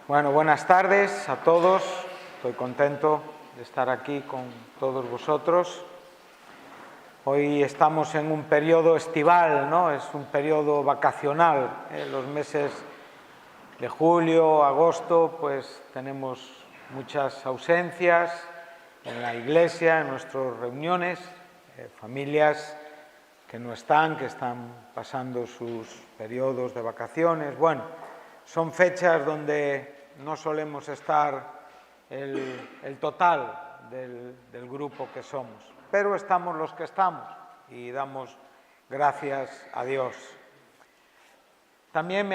Bueno, buenas tardes a todos. Estoy contento de estar aquí con todos vosotros. Hoy estamos en un periodo estival, ¿no? Es un periodo vacacional. Los meses de julio, agosto, pues tenemos muchas ausencias en la iglesia, en nuestras reuniones, familias que no están, que están pasando sus periodos de vacaciones. Bueno, son fechas donde no solemos estar el total del grupo que somos, pero estamos los que estamos y damos gracias a Dios. También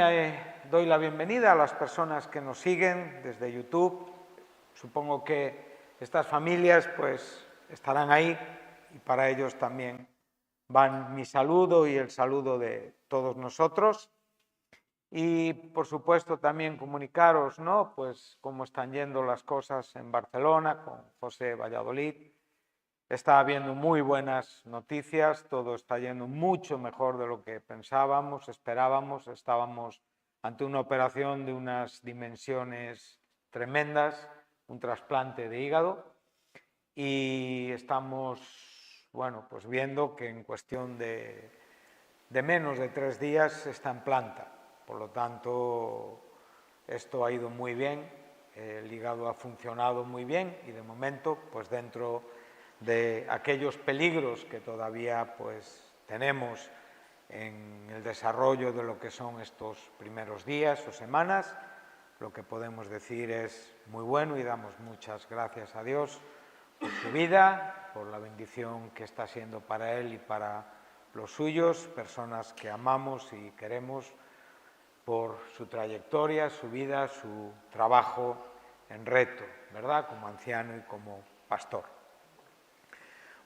doy la bienvenida a las personas que nos siguen desde YouTube. Supongo que estas familias pues estarán ahí y para ellos también van mi saludo y el saludo de todos nosotros. Y, por supuesto, también comunicaros, ¿no? Pues cómo están yendo las cosas en Barcelona con José Valladolid. Está habiendo muy buenas noticias, todo está yendo mucho mejor de lo que pensábamos, esperábamos. Estábamos ante una operación de unas dimensiones tremendas, un trasplante de hígado, y estamos, bueno, pues viendo que en cuestión de menos de 3 días está en planta. Por lo tanto, esto ha ido muy bien, el hígado ha funcionado muy bien y de momento, pues dentro de aquellos peligros que todavía pues tenemos en el desarrollo de lo que son estos primeros días o semanas, lo que podemos decir es muy bueno y damos muchas gracias a Dios por su vida, por la bendición que está siendo para él y para los suyos, personas que amamos y queremos, por su trayectoria, su vida, su trabajo en Reto, ¿verdad? Como anciano y como pastor.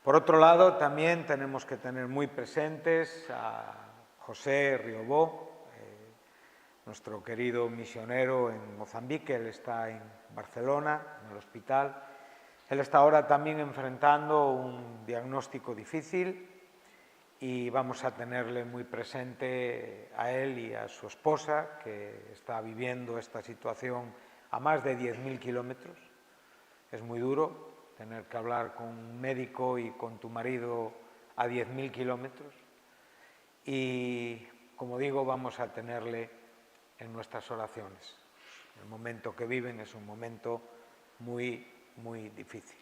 Por otro lado, también tenemos que tener muy presentes a José Riobó, nuestro querido misionero en Mozambique. Él está en Barcelona, en el hospital. Él está ahora también enfrentando un diagnóstico difícil y vamos a tenerle muy presente a él y a su esposa, que está viviendo esta situación a más de 10.000 kilómetros. Es muy duro tener que hablar con un médico y con tu marido a 10.000 kilómetros. Y, como digo, vamos a tenerle en nuestras oraciones. El momento que viven es un momento muy, muy difícil.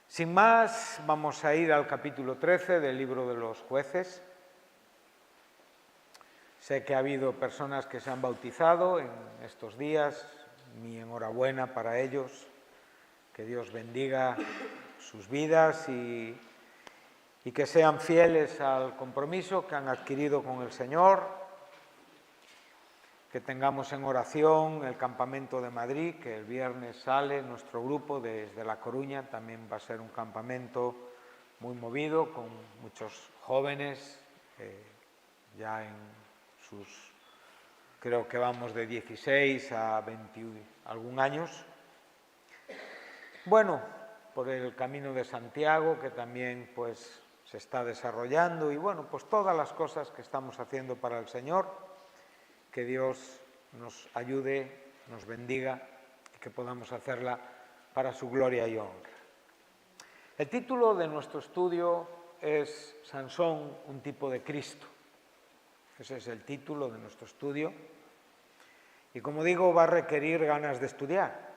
Sin más, vamos a ir al capítulo 13 del libro de los Jueces. Sé que ha habido personas que se han bautizado en estos días, mi enhorabuena para ellos, que Dios bendiga sus vidas y que sean fieles al compromiso que han adquirido con el Señor. Que tengamos en oración el campamento de Madrid, que el viernes sale nuestro grupo desde La Coruña. También va a ser un campamento muy movido, con muchos jóvenes, ya en sus, creo que vamos de 16 a 20 algún años. Bueno, por el Camino de Santiago, que también pues se está desarrollando, y bueno, pues todas las cosas que estamos haciendo para el Señor. Que Dios nos ayude, nos bendiga y que podamos hacerla para su gloria y honra. El título de nuestro estudio es Sansón, un tipo de Cristo. Ese es el título de nuestro estudio. Y como digo, va a requerir ganas de estudiar.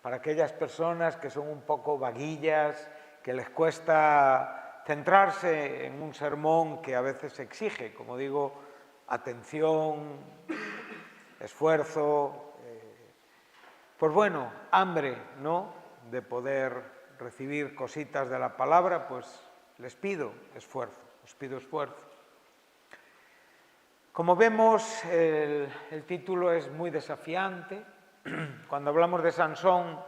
Para aquellas personas que son un poco vaguillas, que les cuesta centrarse en un sermón que a veces exige, como digo, atención, esfuerzo, pues bueno, hambre, ¿no?, de poder recibir cositas de la palabra, pues les pido esfuerzo, os pido esfuerzo. Como vemos, el título es muy desafiante. Cuando hablamos de Sansón,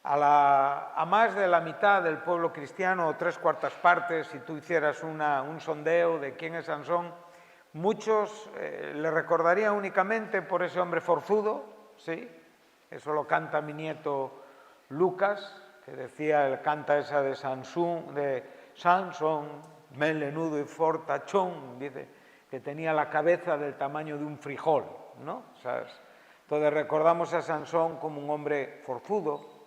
a más de la mitad del pueblo cristiano, o 3/4 partes, si tú hicieras un sondeo de quién es Sansón, muchos le recordarían únicamente por ese hombre forzudo, ¿sí? Eso lo canta mi nieto Lucas, que decía, canta esa de Sansón, melenudo y fortachón, dice que tenía la cabeza del tamaño de un frijol, ¿no? O sea, Entonces recordamos a Sansón como un hombre forzudo,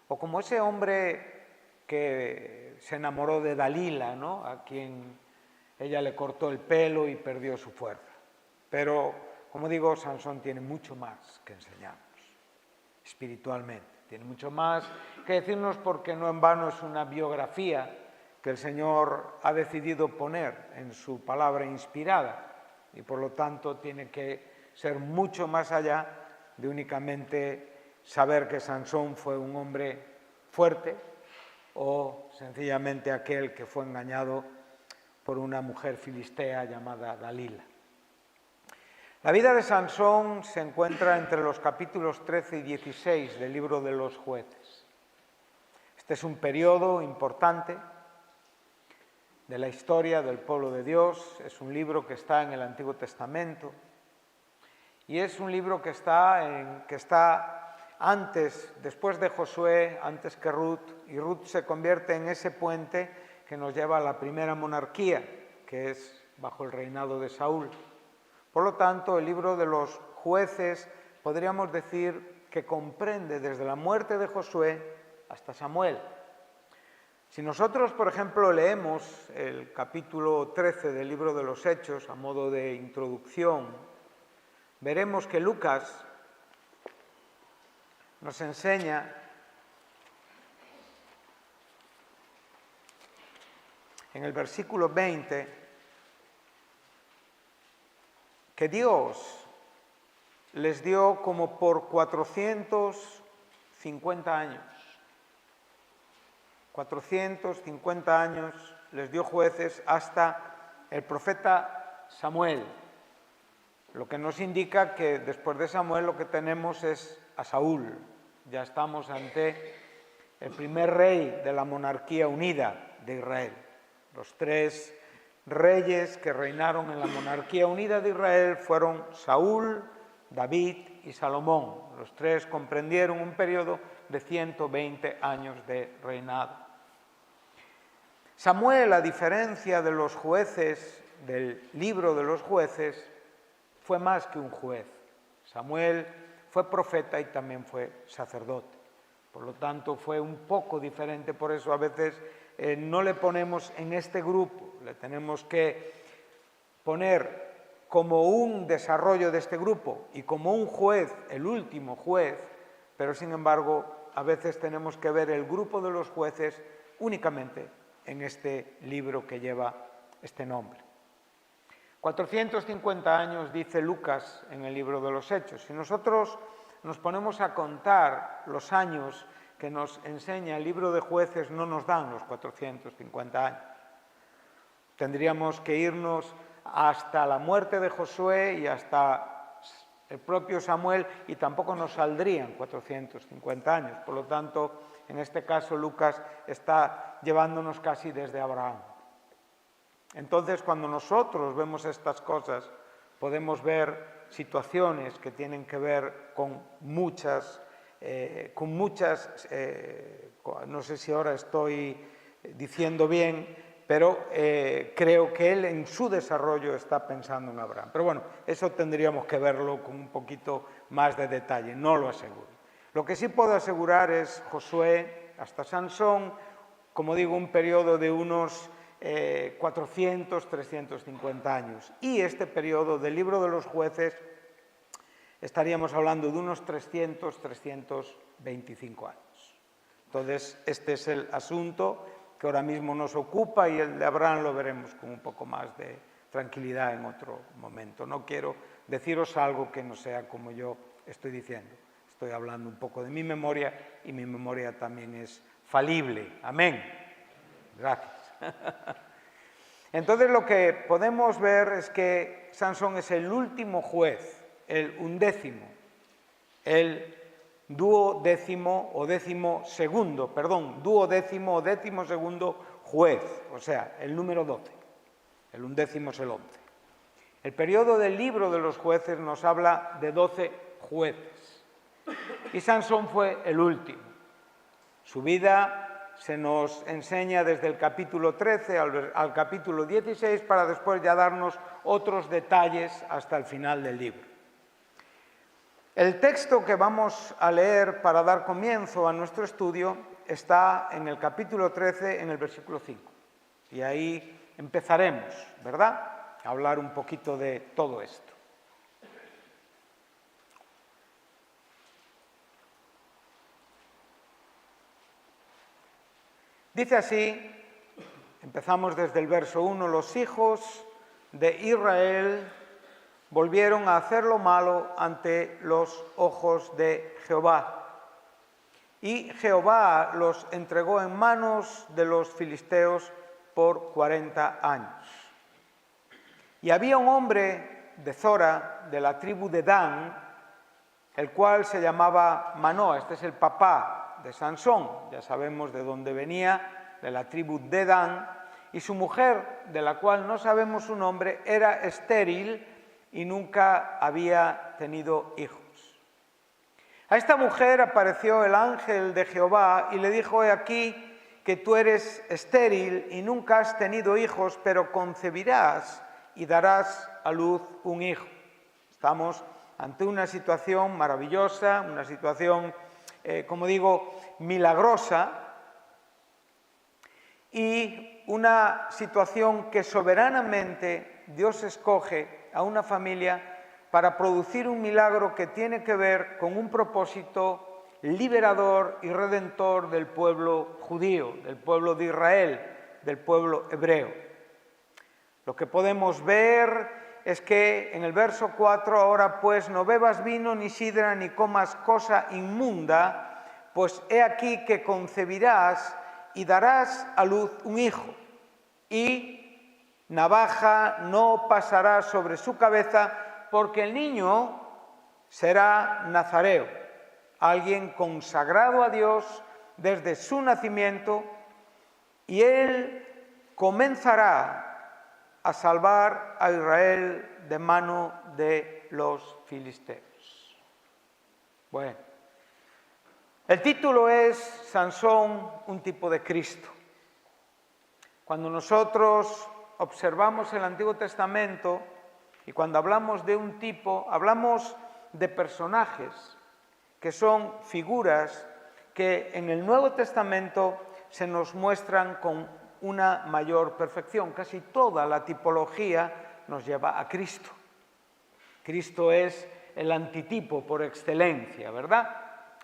o como ese hombre que se enamoró de Dalila, ¿no?, a quien ella le cortó el pelo y perdió su fuerza. Pero, como digo, Sansón tiene mucho más que enseñarnos, espiritualmente. Tiene mucho más que decirnos, porque no en vano es una biografía que el Señor ha decidido poner en su palabra inspirada, y por lo tanto tiene que ser mucho más allá de únicamente saber que Sansón fue un hombre fuerte o sencillamente aquel que fue engañado por una mujer filistea llamada Dalila. La vida de Sansón se encuentra entre los capítulos 13 y 16 del libro de los Jueces. Este es un periodo importante de la historia del pueblo de Dios, es un libro que está en el Antiguo Testamento y es un libro que está antes, después de Josué, antes que Ruth, y Ruth se convierte en ese puente que nos lleva a la primera monarquía, que es bajo el reinado de Saúl. Por lo tanto, el libro de los Jueces podríamos decir que comprende desde la muerte de Josué hasta Samuel. Si nosotros, por ejemplo, leemos el capítulo 13 del libro de los Hechos a modo de introducción, veremos que Lucas nos enseña en el versículo 20 que Dios les dio como por 450 años. 450 años les dio jueces hasta el profeta Samuel, lo que nos indica que después de Samuel lo que tenemos es a Saúl. Ya estamos ante el primer rey de la monarquía unida de Israel. Los tres reyes que reinaron en la monarquía unida de Israel fueron Saúl, David y Salomón. Los tres comprendieron un periodo de 120 años de reinado. Samuel, a diferencia de los jueces del libro de los Jueces, fue más que un juez. Samuel fue profeta y también fue sacerdote. Por lo tanto, fue un poco diferente, por eso a veces no le ponemos en este grupo, le tenemos que poner como un desarrollo de este grupo y como un juez, el último juez, pero sin embargo a veces tenemos que ver el grupo de los jueces únicamente en este libro que lleva este nombre. 450 años, dice Lucas en el libro de los Hechos. Si nosotros nos ponemos a contar los años que nos enseña el libro de Jueces, no nos dan los 450 años. Tendríamos que irnos hasta la muerte de Josué y hasta el propio Samuel y tampoco nos saldrían 450 años. Por lo tanto, en este caso Lucas está llevándonos casi desde Abraham. Entonces, cuando nosotros vemos estas cosas, podemos ver situaciones que tienen que ver con muchas, no sé si ahora estoy diciendo bien, pero creo que él en su desarrollo está pensando en Abraham. Pero bueno, eso tendríamos que verlo con un poquito más de detalle, no lo aseguro. Lo que sí puedo asegurar es Josué hasta Sansón, como digo, un periodo de unos 400, 350 años. Y este periodo del libro de los Jueces estaríamos hablando de unos 300, 325 años. Entonces, este es el asunto que ahora mismo nos ocupa y el de Abraham lo veremos con un poco más de tranquilidad en otro momento. No quiero deciros algo que no sea como yo estoy diciendo. Estoy hablando un poco de mi memoria y mi memoria también es falible. Amén. Gracias. Entonces lo que podemos ver es que Sansón es el último juez, el undécimo, el duodécimo o décimo segundo juez, o sea, el número 12. El undécimo es el 11. El periodo del libro de los Jueces nos habla de 12 jueces. Y Sansón fue el último. Su vida se nos enseña desde el capítulo 13 al capítulo 16 para después ya darnos otros detalles hasta el final del libro. El texto que vamos a leer para dar comienzo a nuestro estudio está en el capítulo 13, en el versículo 5. Y ahí empezaremos, ¿verdad?, a hablar un poquito de todo esto. Dice así, empezamos desde el verso 1, los hijos de Israel volvieron a hacer lo malo ante los ojos de Jehová. Y Jehová los entregó en manos de los filisteos por 40 años. Y había un hombre de Zora, de la tribu de Dan, el cual se llamaba Manoa. Este es el papá de Sansón, ya sabemos de dónde venía, de la tribu de Dan, y su mujer, de la cual no sabemos su nombre, era estéril y nunca había tenido hijos. A esta mujer apareció el ángel de Jehová y le dijo: he aquí que tú eres estéril y nunca has tenido hijos, pero concebirás y darás a luz un hijo. Estamos ante una situación maravillosa, una situación, como digo, milagrosa, y una situación que soberanamente Dios escoge a una familia para producir un milagro que tiene que ver con un propósito liberador y redentor del pueblo judío, del pueblo de Israel, del pueblo hebreo. Lo que podemos ver es que en el verso 4, ahora pues no bebas vino ni sidra ni comas cosa inmunda, pues he aquí que concebirás y darás a luz un hijo, y navaja no pasará sobre su cabeza, porque el niño será nazareo, alguien consagrado a Dios desde su nacimiento, y él comenzará a salvar a Israel de mano de los filisteos. Bueno, el título es Sansón, un tipo de Cristo. Cuando nosotros observamos el Antiguo Testamento y cuando hablamos de un tipo, hablamos de personajes que son figuras que en el Nuevo Testamento se nos muestran con una mayor perfección. Casi toda la tipología nos lleva a Cristo. Cristo es el antitipo por excelencia, ¿verdad?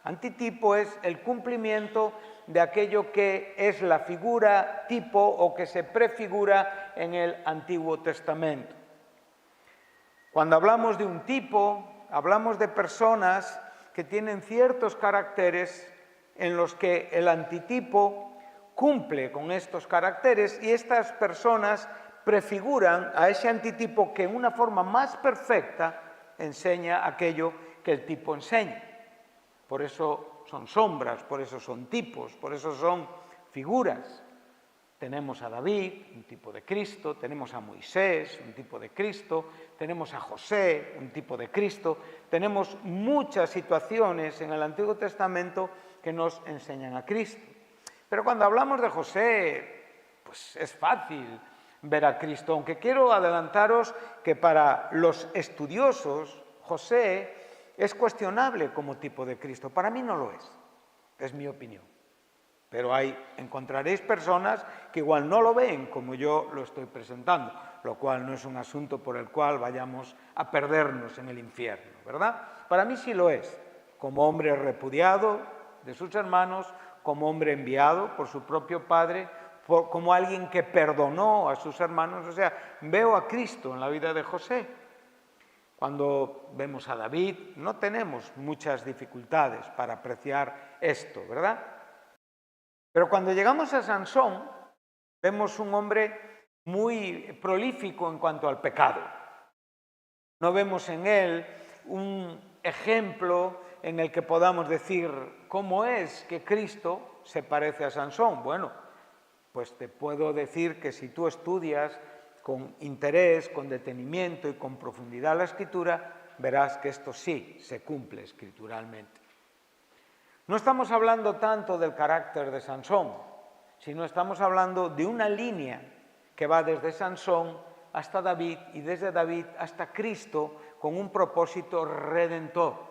Antitipo es el cumplimiento de aquello que es la figura tipo o que se prefigura en el Antiguo Testamento. Cuando hablamos de un tipo, hablamos de personas que tienen ciertos caracteres en los que el antitipo cumple con estos caracteres, y estas personas prefiguran a ese antitipo que en una forma más perfecta enseña aquello que el tipo enseña. Por eso son sombras, por eso son tipos, por eso son figuras. Tenemos a David, un tipo de Cristo, tenemos a Moisés, un tipo de Cristo, tenemos a José, un tipo de Cristo, tenemos muchas situaciones en el Antiguo Testamento que nos enseñan a Cristo. Pero cuando hablamos de José, pues es fácil ver a Cristo, aunque quiero adelantaros que para los estudiosos José es cuestionable como tipo de Cristo. Para mí no lo es mi opinión. Pero encontraréis personas que igual no lo ven como yo lo estoy presentando, lo cual no es un asunto por el cual vayamos a perdernos en el infierno, ¿verdad? Para mí sí lo es, como hombre repudiado de sus hermanos, como hombre enviado por su propio padre, como alguien que perdonó a sus hermanos. O sea, veo a Cristo en la vida de José. Cuando vemos a David, no tenemos muchas dificultades para apreciar esto, ¿verdad? Pero cuando llegamos a Sansón, vemos un hombre muy prolífico en cuanto al pecado. No vemos en él un ejemplo en el que podamos decir cómo es que Cristo se parece a Sansón. Bueno, pues te puedo decir que si tú estudias con interés, con detenimiento y con profundidad la Escritura, verás que esto sí se cumple escrituralmente. No estamos hablando tanto del carácter de Sansón, sino estamos hablando de una línea que va desde Sansón hasta David y desde David hasta Cristo con un propósito redentor.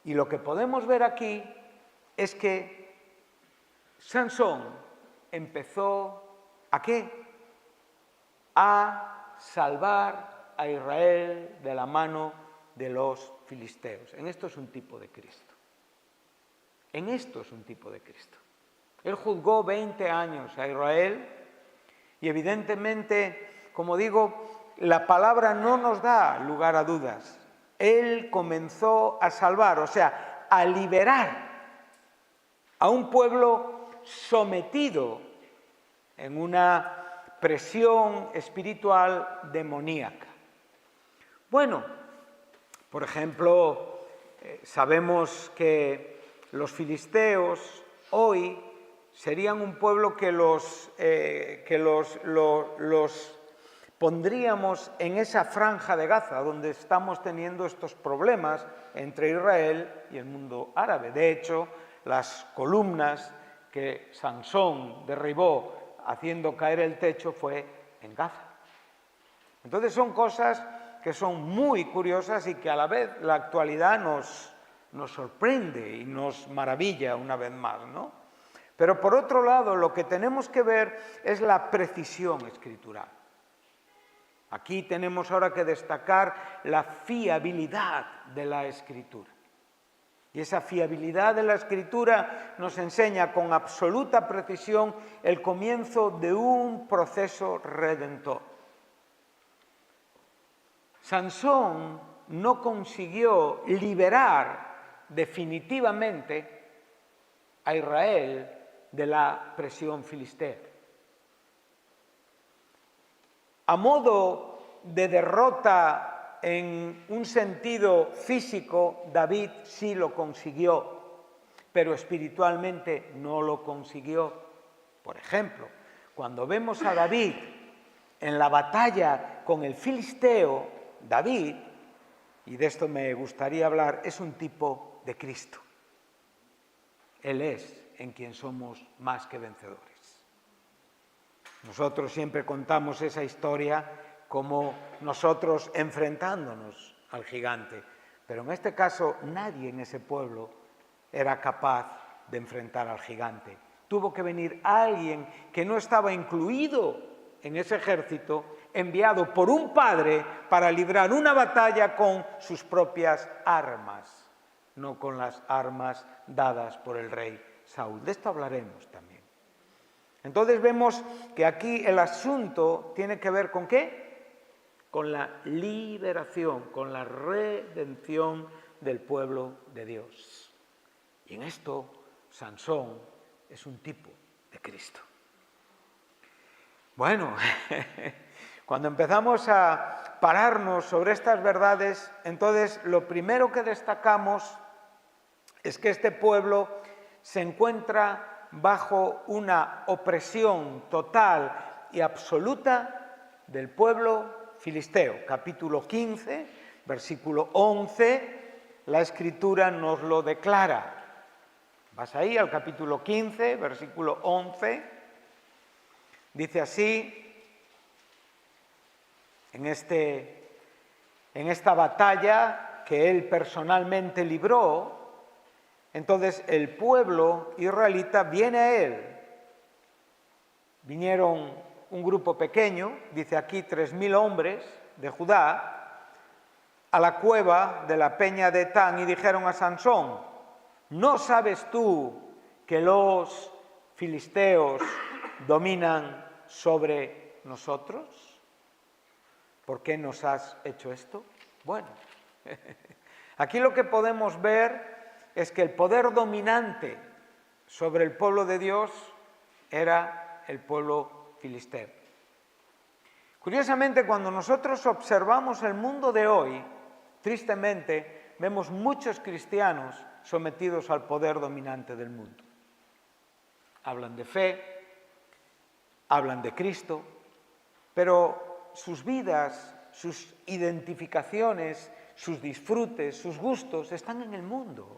Y lo que podemos ver aquí es que Sansón empezó ¿a qué? A salvar a Israel de la mano de los filisteos. En esto es un tipo de Cristo. En esto es un tipo de Cristo. Él juzgó 20 años a Israel y evidentemente, como digo, la palabra no nos da lugar a dudas. Él comenzó a salvar, o sea, a liberar a un pueblo sometido en una presión espiritual demoníaca. Bueno, por ejemplo, sabemos que los filisteos hoy serían un pueblo que los pondríamos en esa franja de Gaza, donde estamos teniendo estos problemas entre Israel y el mundo árabe. De hecho, las columnas que Sansón derribó haciendo caer el techo fue en Gaza. Entonces son cosas que son muy curiosas y que a la vez la actualidad nos sorprende y nos maravilla una vez más, ¿no? Pero por otro lado, lo que tenemos que ver es la precisión escritural. Aquí tenemos ahora que destacar la fiabilidad de la Escritura. Y esa fiabilidad de la Escritura nos enseña con absoluta precisión el comienzo de un proceso redentor. Sansón no consiguió liberar definitivamente a Israel de la presión filistea. A modo de derrota en un sentido físico, David sí lo consiguió, pero espiritualmente no lo consiguió. Por ejemplo, cuando vemos a David en la batalla con el filisteo, David, y de esto me gustaría hablar, es un tipo de Cristo. Él es en quien somos más que vencedores. Nosotros siempre contamos esa historia como nosotros enfrentándonos al gigante, pero en este caso nadie en ese pueblo era capaz de enfrentar al gigante. Tuvo que venir alguien que no estaba incluido en ese ejército, enviado por un padre para librar una batalla con sus propias armas, no con las armas dadas por el rey Saúl. De esto hablaremos también. Entonces vemos que aquí el asunto tiene que ver ¿con qué? Con la liberación, con la redención del pueblo de Dios. Y en esto Sansón es un tipo de Cristo. Bueno, cuando empezamos a pararnos sobre estas verdades, entonces lo primero que destacamos es que este pueblo se encuentra bajo una opresión total y absoluta del pueblo filisteo. Capítulo 15, versículo 11, la Escritura nos lo declara. Vas ahí al capítulo 15, versículo 11, dice así, en esta batalla que él personalmente libró, entonces el pueblo israelita viene a él. Vinieron un grupo pequeño, dice aquí 3.000 hombres de Judá, a la cueva de la peña de Etán y dijeron a Sansón, ¿no sabes tú que los filisteos dominan sobre nosotros? ¿Por qué nos has hecho esto? Bueno, aquí lo que podemos ver es que el poder dominante sobre el pueblo de Dios era el pueblo filisteo. Curiosamente, cuando nosotros observamos el mundo de hoy, tristemente, vemos muchos cristianos sometidos al poder dominante del mundo. Hablan de fe, hablan de Cristo, pero sus vidas, sus identificaciones, sus disfrutes, sus gustos están en el mundo.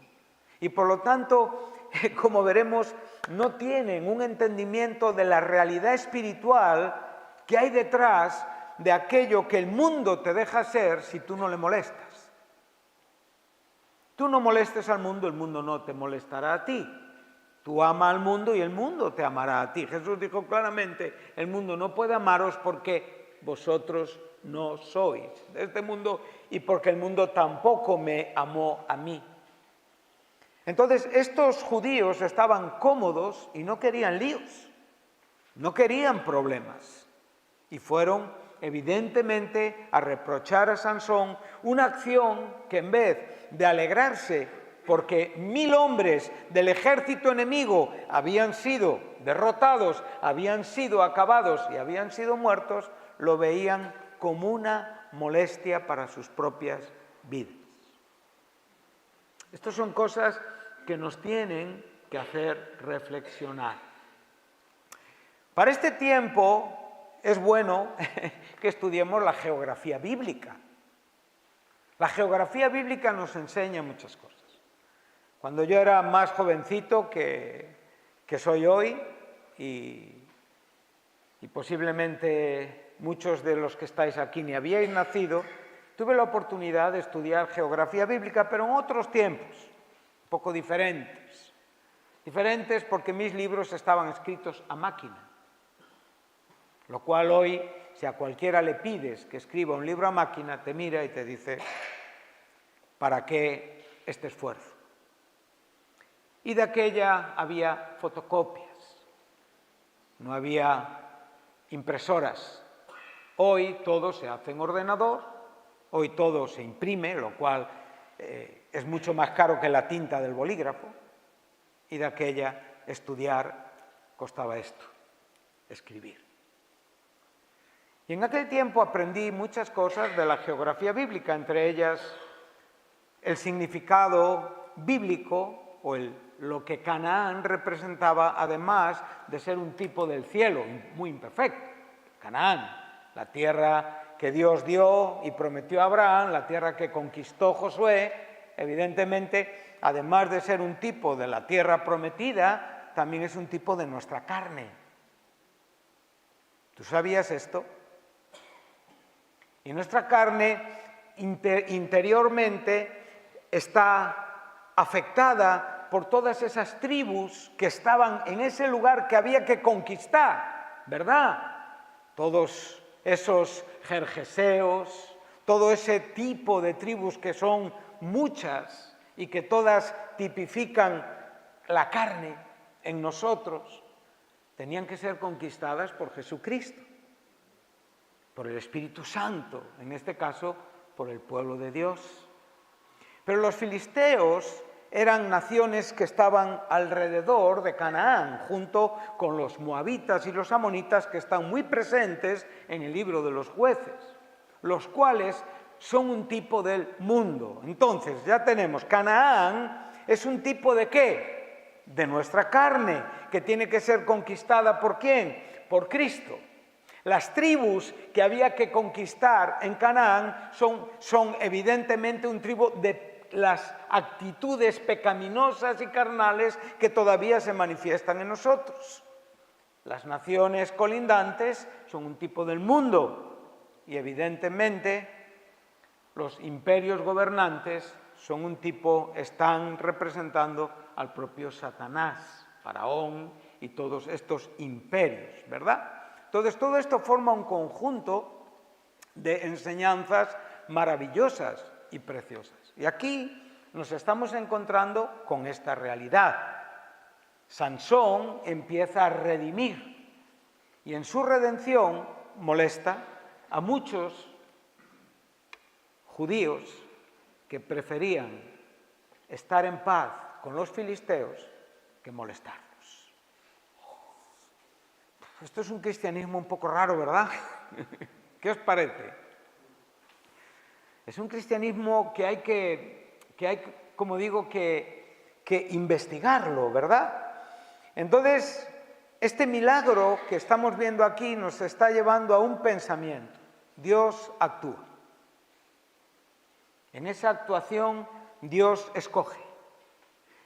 Y por lo tanto, como veremos, no tienen un entendimiento de la realidad espiritual que hay detrás de aquello que el mundo te deja ser si tú no le molestas. Tú no molestes al mundo, el mundo no te molestará a ti. Tú ama al mundo y el mundo te amará a ti. Jesús dijo claramente, el mundo no puede amaros porque vosotros no sois de este mundo y porque el mundo tampoco me amó a mí. Entonces, estos judíos estaban cómodos y no querían líos, no querían problemas. Y fueron, evidentemente, a reprochar a Sansón una acción que en vez de alegrarse porque 1000 hombres del ejército enemigo habían sido derrotados, habían sido acabados y habían sido muertos, lo veían como una molestia para sus propias vidas. Estas son cosas que nos tienen que hacer reflexionar. Para este tiempo es bueno que estudiemos la geografía bíblica. La geografía bíblica nos enseña muchas cosas. Cuando yo era más jovencito que soy hoy, y posiblemente muchos de los que estáis aquí ni habíais nacido, tuve la oportunidad de estudiar geografía bíblica, pero en otros tiempos, un poco diferentes. Diferentes porque mis libros estaban escritos a máquina. Lo cual hoy, si a cualquiera le pides que escriba un libro a máquina, te mira y te dice, ¿para qué este esfuerzo? Y de aquella había fotocopias, no había impresoras. Hoy todo se hace en ordenador, hoy todo se imprime, lo cual es mucho más caro que la tinta del bolígrafo, y de aquella estudiar costaba esto, escribir. Y en aquel tiempo aprendí muchas cosas de la geografía bíblica, entre ellas el significado bíblico o lo que Canaán representaba, además de ser un tipo del cielo muy imperfecto. Canaán, la tierra que Dios dio y prometió a Abraham, la tierra que conquistó Josué, evidentemente, además de ser un tipo de la tierra prometida, también es un tipo de nuestra carne. ¿Tú sabías esto? Y nuestra carne interiormente está afectada por todas esas tribus que estaban en ese lugar que había que conquistar, ¿verdad? Todos esos jerjeseos, todo ese tipo de tribus que son muchas y que todas tipifican la carne en nosotros, tenían que ser conquistadas por Jesucristo, por el Espíritu Santo, en este caso por el pueblo de Dios. Pero los filisteos eran naciones que estaban alrededor de Canaán, junto con los moabitas y los amonitas que están muy presentes en el libro de los Jueces, los cuales son un tipo del mundo. Entonces, ya tenemos, Canaán es un tipo de ¿qué? De nuestra carne, que tiene que ser conquistada ¿por quién? Por Cristo. Las tribus que había que conquistar en Canaán son evidentemente un tribu de las actitudes pecaminosas y carnales que todavía se manifiestan en nosotros. Las naciones colindantes son un tipo del mundo y evidentemente los imperios gobernantes son un tipo, están representando al propio Satanás, Faraón y todos estos imperios, ¿verdad? Entonces todo esto forma un conjunto de enseñanzas maravillosas y preciosas. Y aquí nos estamos encontrando con esta realidad. Sansón empieza a redimir y en su redención molesta a muchos judíos que preferían estar en paz con los filisteos que molestarlos. Esto es un cristianismo un poco raro, ¿verdad? ¿Qué os parece? Es un cristianismo que hay, como digo, que investigarlo, ¿verdad? Entonces, este milagro que estamos viendo aquí nos está llevando a un pensamiento. Dios actúa. En esa actuación Dios escoge.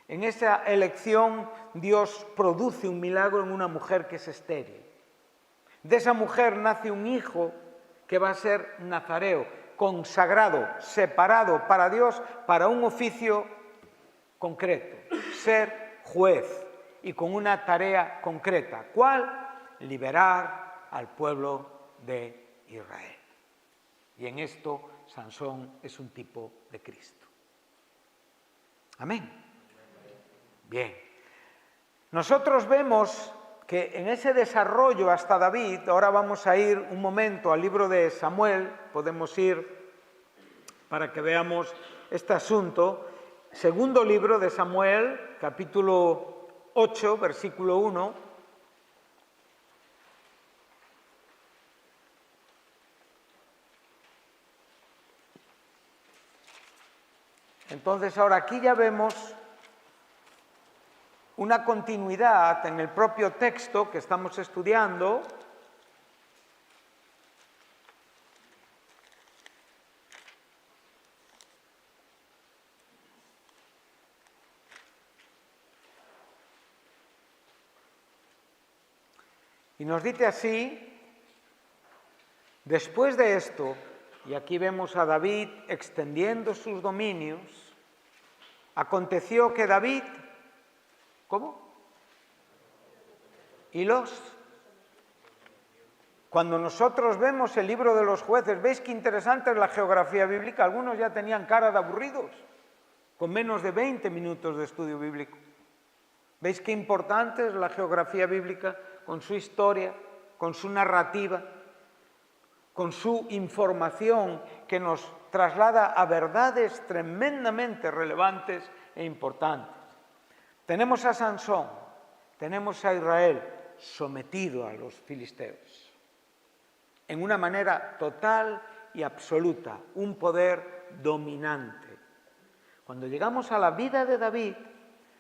En esa elección Dios produce un milagro en una mujer que es estéril. De esa mujer nace un hijo que va a ser nazareo, consagrado, separado para Dios, para un oficio concreto, ser juez y con una tarea concreta. ¿Cuál? Liberar al pueblo de Israel. Y en esto Sansón es un tipo de Cristo. Amén. Bien. Nosotros vemos que en ese desarrollo hasta David, ahora vamos a ir un momento al libro de Samuel, podemos ir para que veamos este asunto. Segundo libro de Samuel, capítulo 8, versículo 1. Entonces ahora aquí ya vemos una continuidad en el propio texto que estamos estudiando. Y nos dice así: después de esto, y aquí vemos a David extendiendo sus dominios, aconteció que David, ¿cómo? Cuando nosotros vemos el libro de los jueces, ¿veis qué interesante es la geografía bíblica? Algunos ya tenían cara de aburridos, con menos de 20 minutos de estudio bíblico. ¿Veis qué importante es la geografía bíblica, con su historia, con su narrativa, con su información que nos traslada a verdades tremendamente relevantes e importantes? Tenemos a Sansón, tenemos a Israel sometido a los filisteos, en una manera total y absoluta, un poder dominante. Cuando llegamos a la vida de David,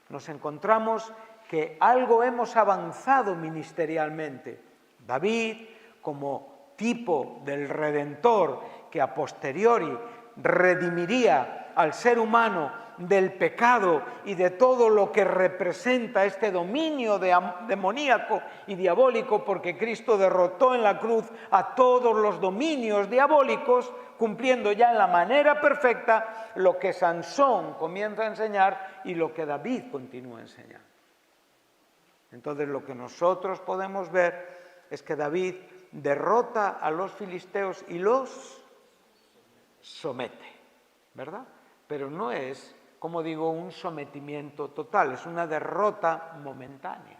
nos encontramos que algo hemos avanzado ministerialmente. David, como tipo del Redentor que a posteriori redimiría al ser humano del pecado y de todo lo que representa este dominio demoníaco y diabólico, porque Cristo derrotó en la cruz a todos los dominios diabólicos, cumpliendo ya en la manera perfecta lo que Sansón comienza a enseñar y lo que David continúa enseñando. Entonces lo que nosotros podemos ver es que David derrota a los filisteos y los somete, ¿verdad? Pero no es, como digo, un sometimiento total, es una derrota momentánea,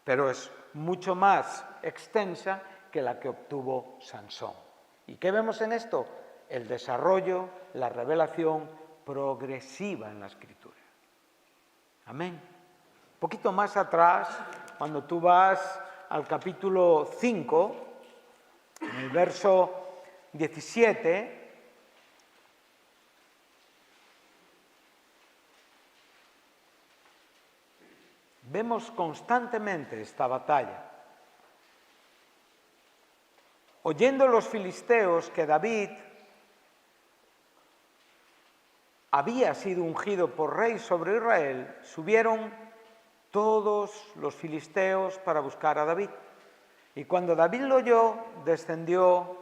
pero es mucho más extensa que la que obtuvo Sansón. ¿Y qué vemos en esto? El desarrollo, la revelación progresiva en la Escritura. Amén. Un poquito más atrás, cuando tú vas al capítulo 5, en el verso 17, vemos constantemente esta batalla. Oyendo los filisteos que David había sido ungido por rey sobre Israel, subieron todos los filisteos para buscar a David. Y cuando David lo oyó, descendió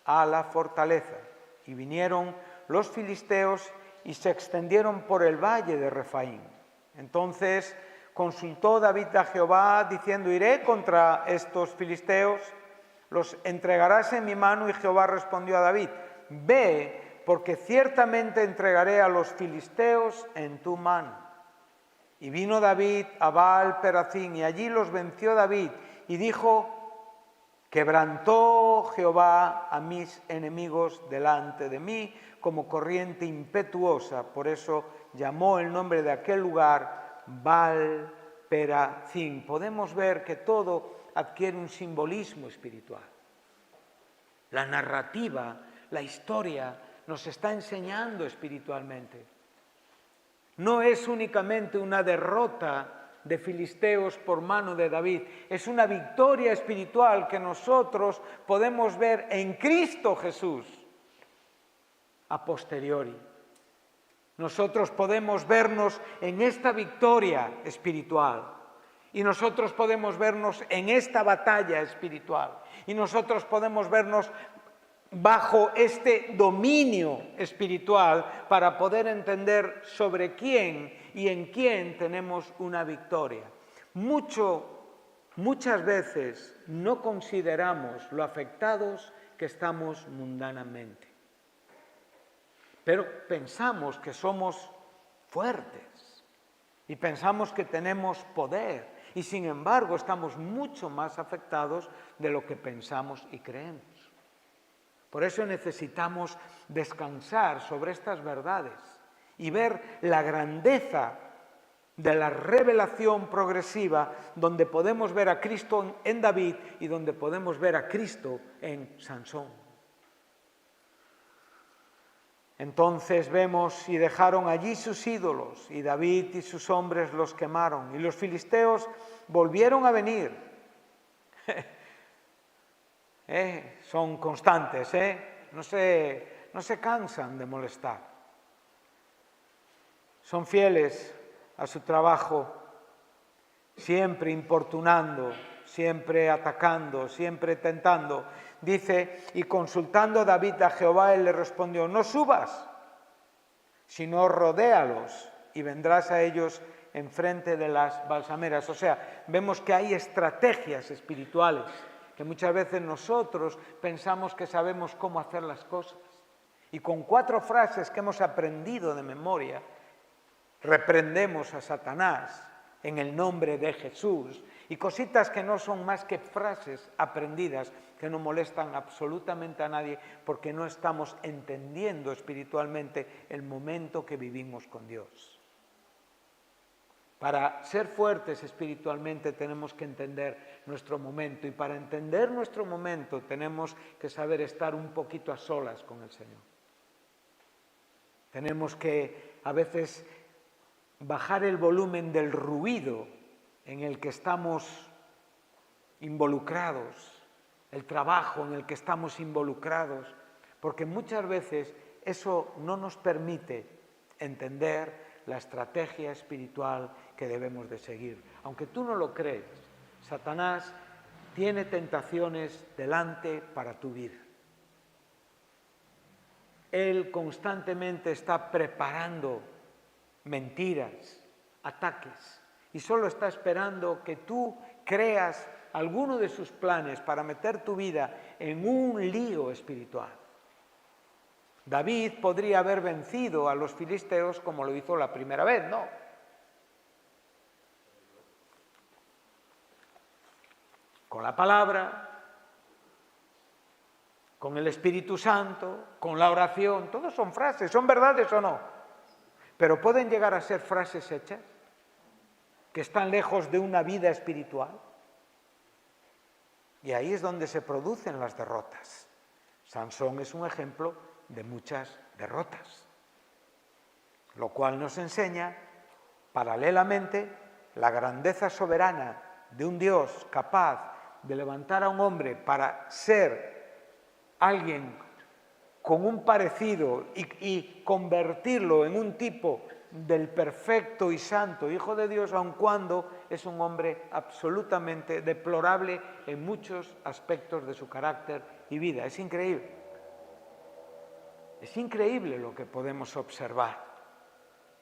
a la fortaleza. Y vinieron los filisteos y se extendieron por el valle de Refaim. Entonces consultó David a Jehová, diciendo: iré contra estos filisteos, los entregarás en mi mano. Y Jehová respondió a David: ve, porque ciertamente entregaré a los filisteos en tu mano. Y vino David a Baal-Perazim, y allí los venció David, y dijo: quebrantó Jehová a mis enemigos delante de mí como corriente impetuosa. Por eso llamó el nombre de aquel lugar Baal-Perazim. Podemos ver que todo adquiere un simbolismo espiritual. La narrativa, la historia, nos está enseñando espiritualmente. No es únicamente una derrota de filisteos por mano de David, es una victoria espiritual que nosotros podemos ver en Cristo Jesús a posteriori. Nosotros podemos vernos en esta victoria espiritual y nosotros podemos vernos en esta batalla espiritual y nosotros podemos vernos bajo este dominio espiritual para poder entender sobre quién y en quién tenemos una victoria. Muchas veces no consideramos lo afectados que estamos mundanamente, pero pensamos que somos fuertes y pensamos que tenemos poder y sin embargo estamos mucho más afectados de lo que pensamos y creemos. Por eso necesitamos descansar sobre estas verdades y ver la grandeza de la revelación progresiva, donde podemos ver a Cristo en David y donde podemos ver a Cristo en Sansón. Entonces vemos, y dejaron allí sus ídolos, y David y sus hombres los quemaron, y los filisteos volvieron a venir. Son constantes, no se cansan de molestar. Son fieles a su trabajo, siempre importunando, siempre atacando, siempre tentando. Dice, y consultando David a Jehová, él le respondió, no subas, sino rodéalos y vendrás a ellos enfrente de las balsameras. O sea, vemos que hay estrategias espirituales que muchas veces nosotros pensamos que sabemos cómo hacer las cosas. Y con 4 frases que hemos aprendido de memoria, reprendemos a Satanás en el nombre de Jesús, y cositas que no son más que frases aprendidas que no molestan absolutamente a nadie porque no estamos entendiendo espiritualmente el momento que vivimos con Dios. Para ser fuertes espiritualmente tenemos que entender nuestro momento, y para entender nuestro momento tenemos que saber estar un poquito a solas con el Señor. Tenemos que a veces bajar el volumen del ruido en el que estamos involucrados, el trabajo en el que estamos involucrados, porque muchas veces eso no nos permite entender la estrategia espiritual que debemos de seguir. Aunque tú no lo crees, Satanás tiene tentaciones delante para tu vida. Él constantemente está preparando mentiras, ataques, y solo está esperando que tú creas alguno de sus planes para meter tu vida en un lío espiritual. David podría haber vencido a los filisteos como lo hizo la primera vez, ¿no? Con la palabra, con el Espíritu Santo, con la oración, todos son frases, ¿son verdades o no? Pero pueden llegar a ser frases hechas, que están lejos de una vida espiritual. Y ahí es donde se producen las derrotas. Sansón es un ejemplo de muchas derrotas, lo cual nos enseña paralelamente la grandeza soberana de un Dios capaz de levantar a un hombre para ser alguien con un parecido y convertirlo en un tipo del perfecto y santo Hijo de Dios, aun cuando es un hombre absolutamente deplorable en muchos aspectos de su carácter y vida. Es increíble. Es increíble lo que podemos observar.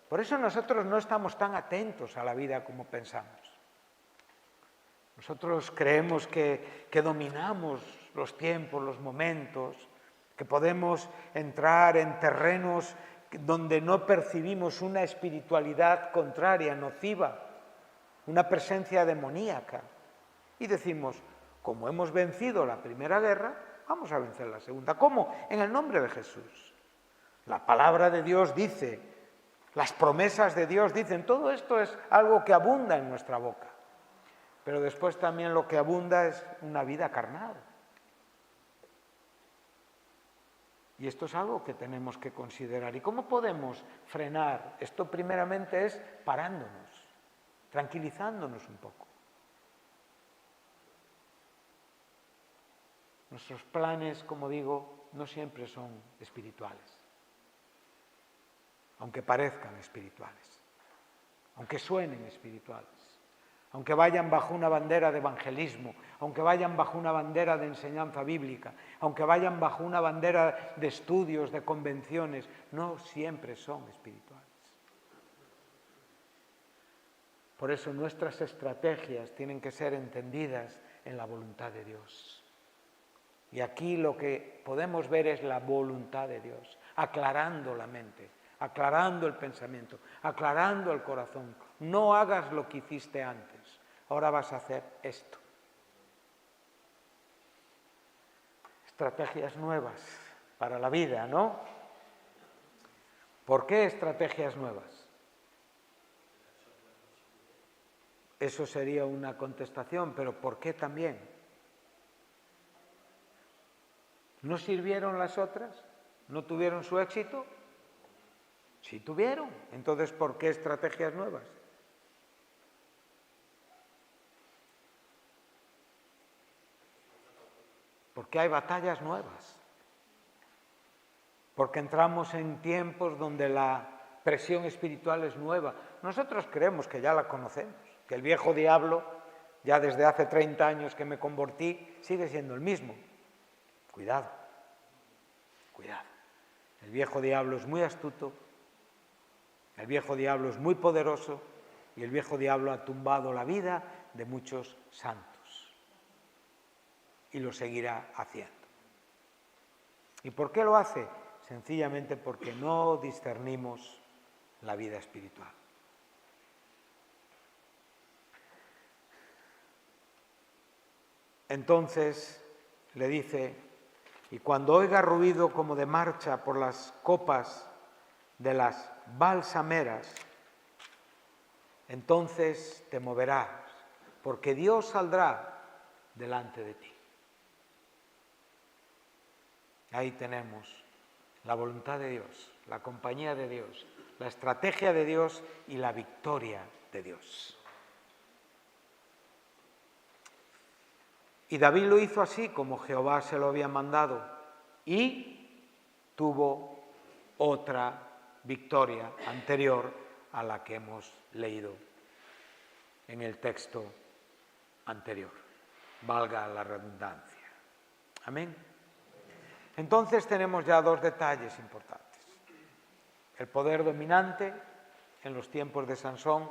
Por eso nosotros no estamos tan atentos a la vida como pensamos. Nosotros creemos que dominamos los tiempos, los momentos, que podemos entrar en terrenos donde no percibimos una espiritualidad contraria, nociva, una presencia demoníaca. Y decimos, como hemos vencido la primera guerra, vamos a vencer la segunda. ¿Cómo? En el nombre de Jesús. La palabra de Dios dice, las promesas de Dios dicen, todo esto es algo que abunda en nuestra boca. Pero después también lo que abunda es una vida carnal. Y esto es algo que tenemos que considerar. ¿Y cómo podemos frenar? Esto primeramente es parándonos, tranquilizándonos un poco. Nuestros planes, como digo, no siempre son espirituales, aunque parezcan espirituales, aunque suenen espirituales, aunque vayan bajo una bandera de evangelismo, aunque vayan bajo una bandera de enseñanza bíblica, aunque vayan bajo una bandera de estudios, de convenciones, no siempre son espirituales. Por eso nuestras estrategias tienen que ser entendidas en la voluntad de Dios. Y aquí lo que podemos ver es la voluntad de Dios, aclarando la mente, aclarando el pensamiento, aclarando el corazón. No hagas lo que hiciste antes, ahora vas a hacer esto. Estrategias nuevas para la vida, ¿no? ¿Por qué estrategias nuevas? Eso sería una contestación, pero ¿por qué también? ¿No sirvieron las otras? ¿No tuvieron su éxito? Sí tuvieron. Entonces, ¿por qué estrategias nuevas? Porque hay batallas nuevas. Porque entramos en tiempos donde la presión espiritual es nueva. Nosotros creemos que ya la conocemos, que el viejo diablo, ya desde hace 30 años que me convertí, sigue siendo el mismo. Cuidado, cuidado. El viejo diablo es muy astuto, el viejo diablo es muy poderoso y el viejo diablo ha tumbado la vida de muchos santos y lo seguirá haciendo. ¿Y por qué lo hace? Sencillamente porque no discernimos la vida espiritual. Entonces le dice: y cuando oiga ruido como de marcha por las copas de las balsameras, entonces te moverás, porque Dios saldrá delante de ti. Ahí tenemos la voluntad de Dios, la compañía de Dios, la estrategia de Dios y la victoria de Dios. Y David lo hizo así como Jehová se lo había mandado y tuvo otra victoria anterior a la que hemos leído en el texto anterior. Valga la redundancia. Amén. Entonces tenemos ya dos detalles importantes. El poder dominante en los tiempos de Sansón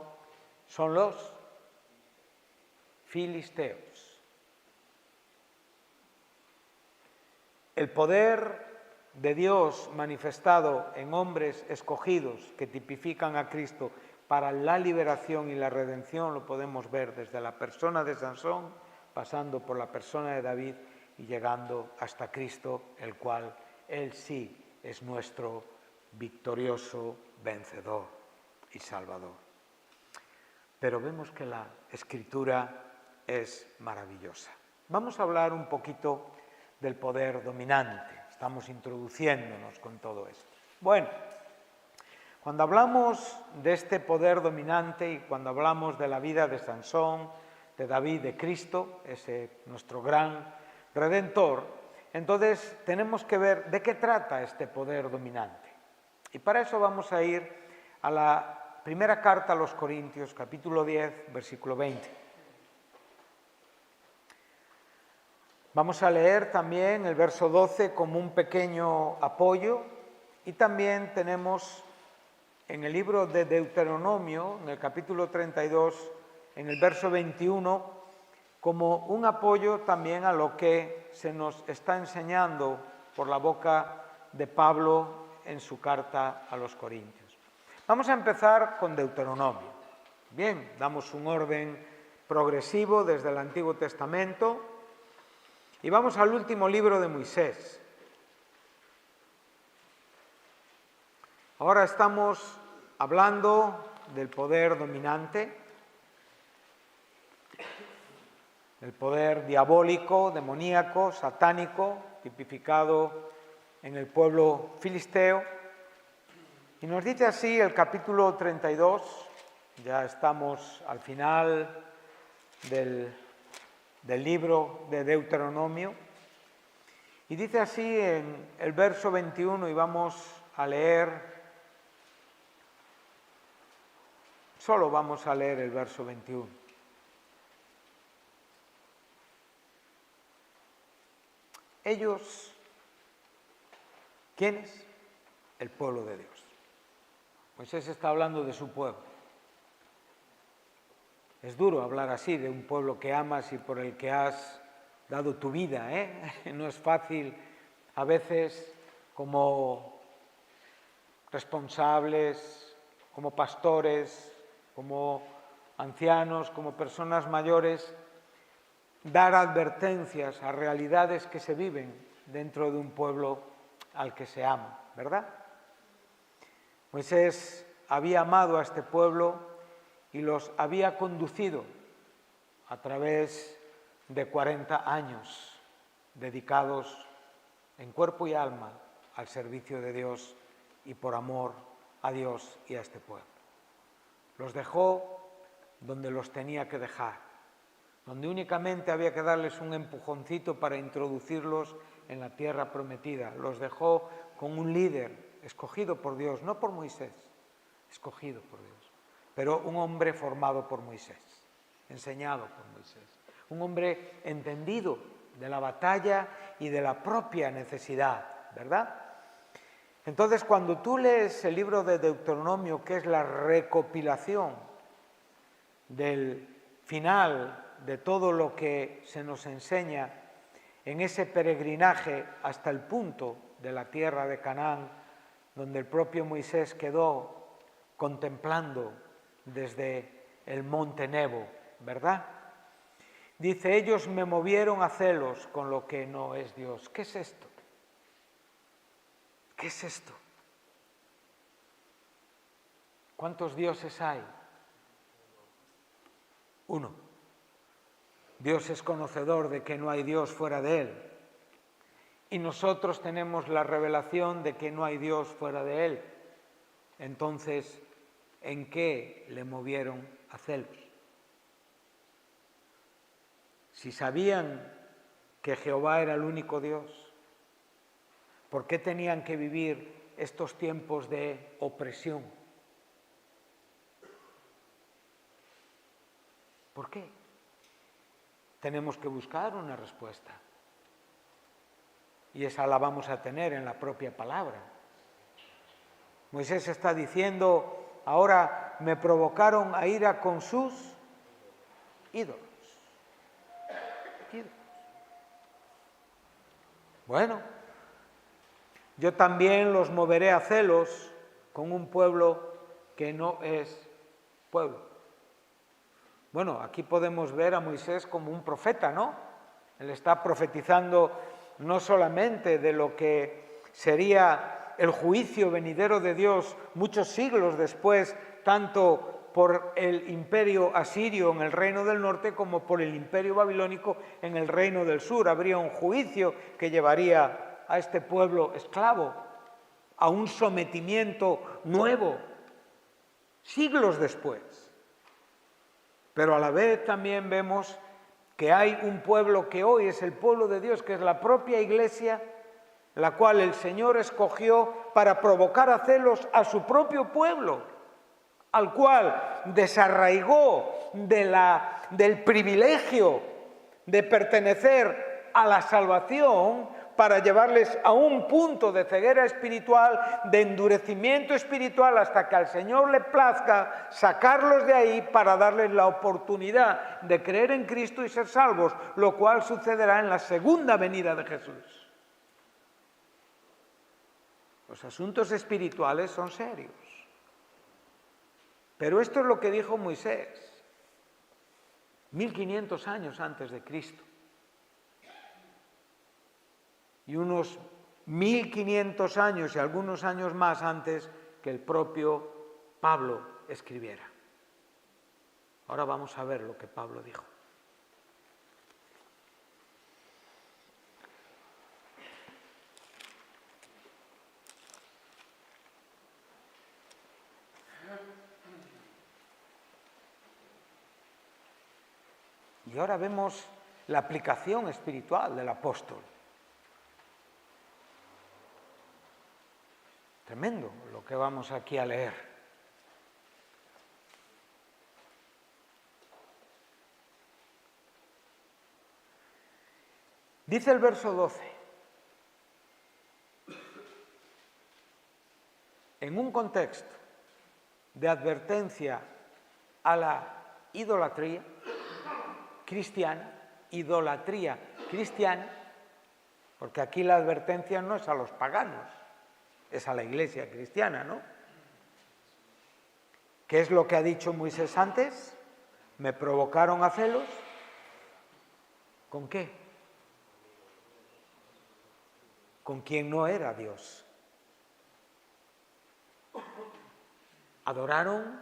son los filisteos. El poder de Dios manifestado en hombres escogidos que tipifican a Cristo para la liberación y la redención lo podemos ver desde la persona de Sansón, pasando por la persona de David y llegando hasta Cristo, el cual Él sí es nuestro victorioso vencedor y salvador. Pero vemos que la Escritura es maravillosa. Vamos a hablar un poquito del poder dominante. Estamos introduciéndonos con todo esto. Bueno, cuando hablamos de este poder dominante y cuando hablamos de la vida de Sansón, de David, de Cristo, ese nuestro gran Redentor, entonces tenemos que ver de qué trata este poder dominante. Y para eso vamos a ir a la primera carta a los Corintios, capítulo 10, versículo 20. Vamos a leer también el verso 12 como un pequeño apoyo y también tenemos en el libro de Deuteronomio, en el capítulo 32, en el verso 21, como un apoyo también a lo que se nos está enseñando por la boca de Pablo en su carta a los Corintios. Vamos a empezar con Deuteronomio. Bien, damos un orden progresivo desde el Antiguo Testamento y vamos al último libro de Moisés. Ahora estamos hablando del poder dominante, el poder diabólico, demoníaco, satánico, tipificado en el pueblo filisteo. Y nos dice así el capítulo 32, ya estamos al final del libro de Deuteronomio, y dice así en el verso 21, y vamos a leer, solo vamos a leer el verso 21. Ellos, ¿quiénes? El pueblo de Dios. Moisés está hablando de su pueblo. Es duro hablar así de un pueblo que amas y por el que has dado tu vida, ¿eh? No es fácil a veces como responsables, como pastores, como ancianos, como personas mayores, dar advertencias a realidades que se viven dentro de un pueblo al que se ama, ¿verdad? Moisés había amado a este pueblo y los había conducido a través de 40 años dedicados en cuerpo y alma al servicio de Dios y por amor a Dios y a este pueblo. Los dejó donde los tenía que dejar, donde únicamente había que darles un empujoncito para introducirlos en la tierra prometida. Los dejó con un líder escogido por Dios, no por Moisés, escogido por Dios, pero un hombre formado por Moisés, enseñado por Moisés, un hombre entendido de la batalla y de la propia necesidad, ¿verdad? Entonces, cuando tú lees el libro de Deuteronomio, que es la recopilación del final de todo lo que se nos enseña en ese peregrinaje hasta el punto de la tierra de Canaán, donde el propio Moisés quedó contemplando desde el monte Nebo, ¿verdad? Dice, ellos me movieron a celos con lo que no es Dios. ¿Qué es esto? ¿Qué es esto? ¿Cuántos dioses hay? Uno. Dios es conocedor de que no hay Dios fuera de Él. Y nosotros tenemos la revelación de que no hay Dios fuera de Él. Entonces, ¿en qué le movieron a celos? Si sabían que Jehová era el único Dios, ¿por qué tenían que vivir estos tiempos de opresión? ¿Por qué? Tenemos que buscar una respuesta. Y esa la vamos a tener en la propia palabra. Moisés está diciendo, ahora me provocaron a ira con sus ídolos. Bueno, yo también los moveré a celos con un pueblo que no es pueblo. Bueno, aquí podemos ver a Moisés como un profeta, ¿no? Él está profetizando no solamente de lo que sería el juicio venidero de Dios muchos siglos después, tanto por el imperio asirio en el reino del norte como por el imperio babilónico en el reino del sur. Habría un juicio que llevaría a este pueblo esclavo a un sometimiento nuevo, siglos después. Pero a la vez también vemos que hay un pueblo que hoy es el pueblo de Dios, que es la propia Iglesia, la cual el Señor escogió para provocar a celos a su propio pueblo, al cual desarraigó del privilegio de pertenecer a la salvación para llevarles a un punto de ceguera espiritual, de endurecimiento espiritual, hasta que al Señor le plazca sacarlos de ahí para darles la oportunidad de creer en Cristo y ser salvos, lo cual sucederá en la segunda venida de Jesús. Los asuntos espirituales son serios. Pero esto es lo que dijo Moisés, 1500 años antes de Cristo. Y unos 1500 años y algunos años más antes que el propio Pablo escribiera. Ahora vamos a ver lo que Pablo dijo. Y ahora vemos la aplicación espiritual del apóstol. Tremendo lo que vamos aquí a leer. Dice el verso 12, en un contexto de advertencia a la idolatría cristiana, porque aquí la advertencia no es a los paganos, es a la iglesia cristiana, ¿no? ¿Qué es lo que ha dicho Moisés antes? Me provocaron a celos. ¿Con qué? Con quien no era Dios. Adoraron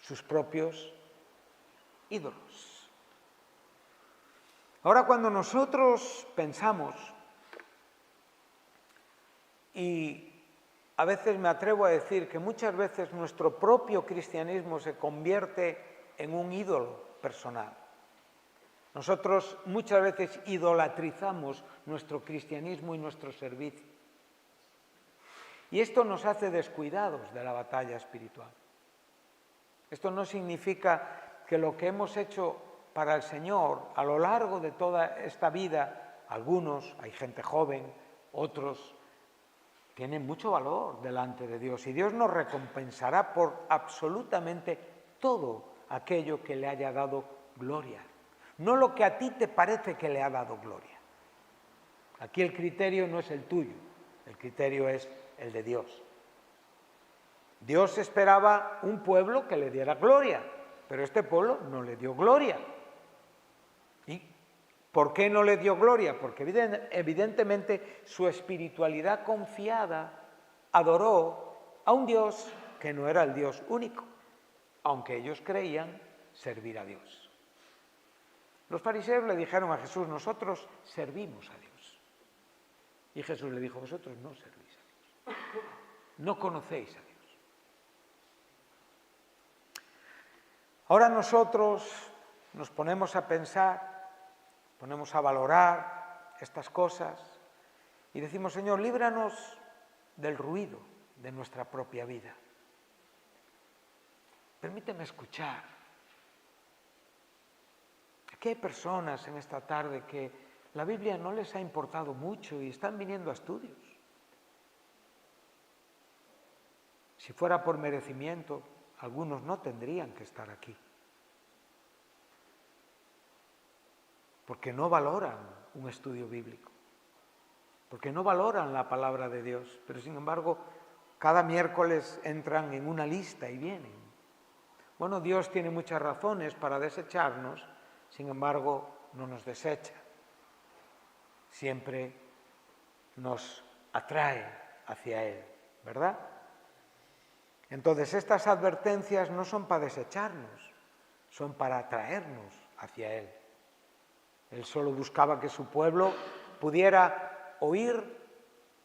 sus propios ídolos. Ahora, cuando nosotros pensamos, y a veces me atrevo a decir que muchas veces nuestro propio cristianismo se convierte en un ídolo personal. Nosotros muchas veces idolatrizamos nuestro cristianismo y nuestro servicio. Y esto nos hace descuidados de la batalla espiritual. Esto no significa que lo que hemos hecho para el Señor a lo largo de toda esta vida, algunos, hay gente joven, otros, tienen mucho valor delante de Dios y Dios nos recompensará por absolutamente todo aquello que le haya dado gloria. No lo que a ti te parece que le ha dado gloria. Aquí el criterio no es el tuyo, el criterio es el de Dios. Dios esperaba un pueblo que le diera gloria, pero este pueblo no le dio gloria. ¿Y por qué no le dio gloria? Porque evidentemente su espiritualidad confiada adoró a un Dios que no era el Dios único, aunque ellos creían servir a Dios. Los fariseos le dijeron a Jesús, nosotros servimos a Dios. Y Jesús le dijo, vosotros no servís a Dios, no conocéis a Dios. Ahora nosotros nos ponemos a pensar, ponemos a valorar estas cosas y decimos, Señor, líbranos del ruido de nuestra propia vida. Permíteme escuchar. Aquí hay personas en esta tarde que la Biblia no les ha importado mucho y están viniendo a estudios. Si fuera por merecimiento, algunos no tendrían que estar aquí. Porque no valoran un estudio bíblico. Porque no valoran la palabra de Dios. Pero sin embargo, cada miércoles entran en una lista y vienen. Bueno, Dios tiene muchas razones para desecharnos, sin embargo, no nos desecha. Siempre nos atrae hacia Él, ¿verdad? Entonces, estas advertencias no son para desecharnos, son para atraernos hacia Él. Él solo buscaba que su pueblo pudiera oír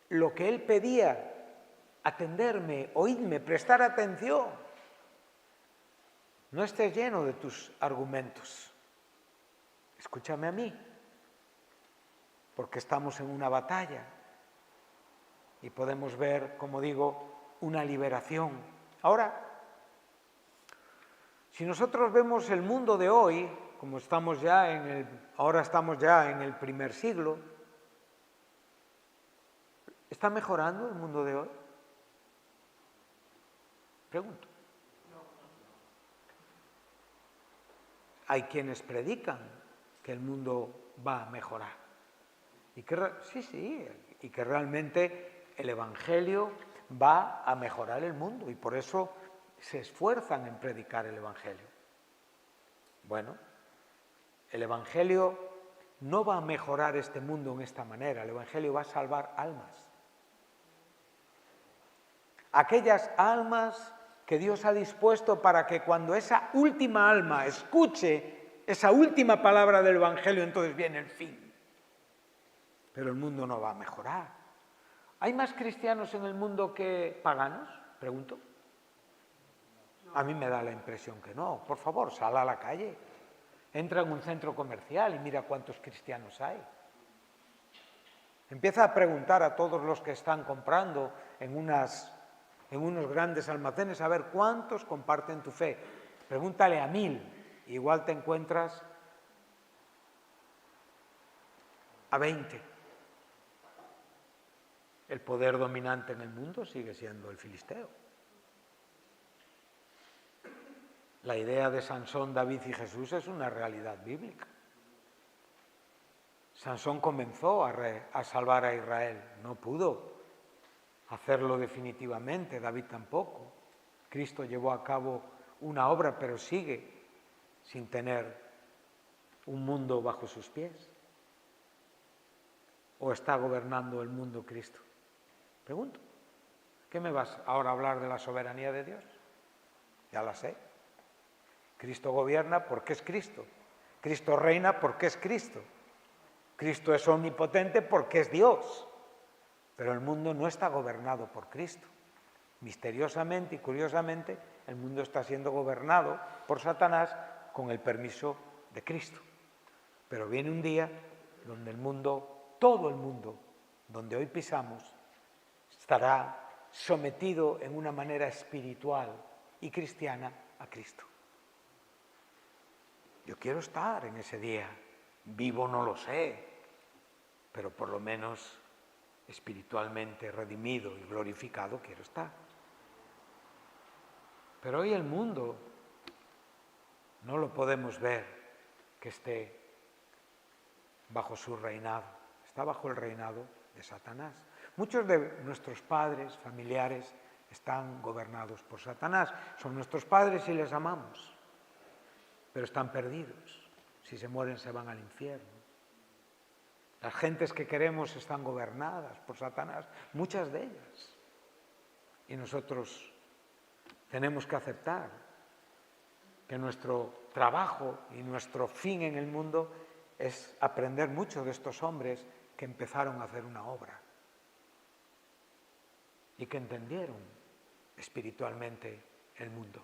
lo que Él pedía, atenderme, oídme, prestar atención. No estés lleno de tus argumentos. Escúchame a mí, porque estamos en una batalla y podemos ver, como digo, una liberación. Ahora, si nosotros vemos el mundo de hoy, como estamos ya ahora estamos ya en el primer siglo, ¿está mejorando el mundo de hoy? Pregunto. Hay quienes predican que el mundo va a mejorar. Y que realmente el Evangelio va a mejorar el mundo y por eso se esfuerzan en predicar el Evangelio. Bueno, el Evangelio no va a mejorar este mundo en esta manera, el Evangelio va a salvar almas. Aquellas almas que Dios ha dispuesto para que cuando esa última alma escuche esa última palabra del Evangelio, entonces viene el fin. Pero el mundo no va a mejorar. ¿Hay más cristianos en el mundo que paganos? Pregunto. A mí me da la impresión que no. Por favor, sal a la calle. Entra en un centro comercial y mira cuántos cristianos hay. Empieza a preguntar a todos los que están comprando en unos grandes almacenes a ver cuántos comparten tu fe. Pregúntale a 1000. Igual te encuentras a 20. el poder dominante en el mundo sigue siendo el filisteo. La idea de Sansón, David y Jesús es una realidad bíblica. Sansón comenzó a salvar a Israel, no pudo hacerlo definitivamente, David tampoco. Cristo llevó a cabo una obra, pero sigue sin tener un mundo bajo sus pies. ¿O está gobernando el mundo Cristo? Pregunto. ¿Qué me vas ahora a hablar de la soberanía de Dios? Ya la sé. Cristo gobierna porque es Cristo. Cristo reina porque es Cristo. Cristo es omnipotente porque es Dios. Pero el mundo no está gobernado por Cristo. Misteriosamente y curiosamente, el mundo está siendo gobernado por Satanás con el permiso de Cristo. Pero viene un día donde el mundo, todo el mundo, donde hoy pisamos, estará sometido en una manera espiritual y cristiana a Cristo. Yo quiero estar en ese día. Vivo no lo sé, pero por lo menos espiritualmente redimido y glorificado quiero estar. Pero hoy el mundo no lo podemos ver que esté bajo su reinado, está bajo el reinado de Satanás. Muchos de nuestros padres, familiares, están gobernados por Satanás. Son nuestros padres y les amamos, pero están perdidos. Si se mueren se van al infierno. Las gentes que queremos están gobernadas por Satanás, muchas de ellas. Y nosotros tenemos que aceptar que nuestro trabajo y nuestro fin en el mundo es aprender mucho de estos hombres que empezaron a hacer una obra y que entendieron espiritualmente el mundo.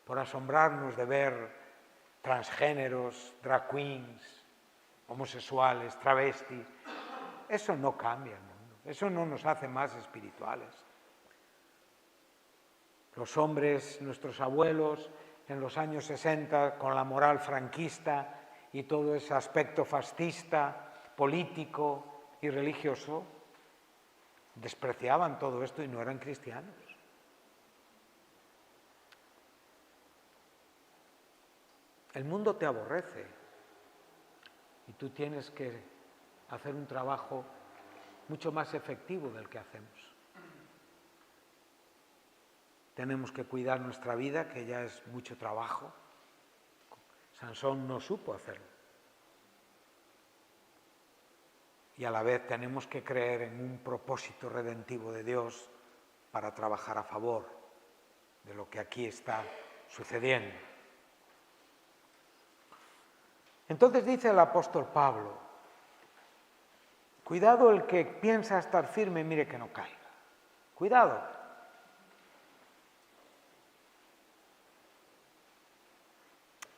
Por asombrarnos de ver transgéneros, drag queens, homosexuales, travestis, eso no cambia el mundo, eso no nos hace más espirituales. Los hombres, nuestros abuelos, en los años 60, con la moral franquista y todo ese aspecto fascista, político y religioso, despreciaban todo esto y no eran cristianos. El mundo te aborrece y tú tienes que hacer un trabajo mucho más efectivo del que hacemos. Tenemos que cuidar nuestra vida, que ya es mucho trabajo. Sansón no supo hacerlo. Y a la vez tenemos que creer en un propósito redentivo de Dios para trabajar a favor de lo que aquí está sucediendo. Entonces dice el apóstol Pablo, cuidado el que piensa estar firme, mire que no caiga. Cuidado.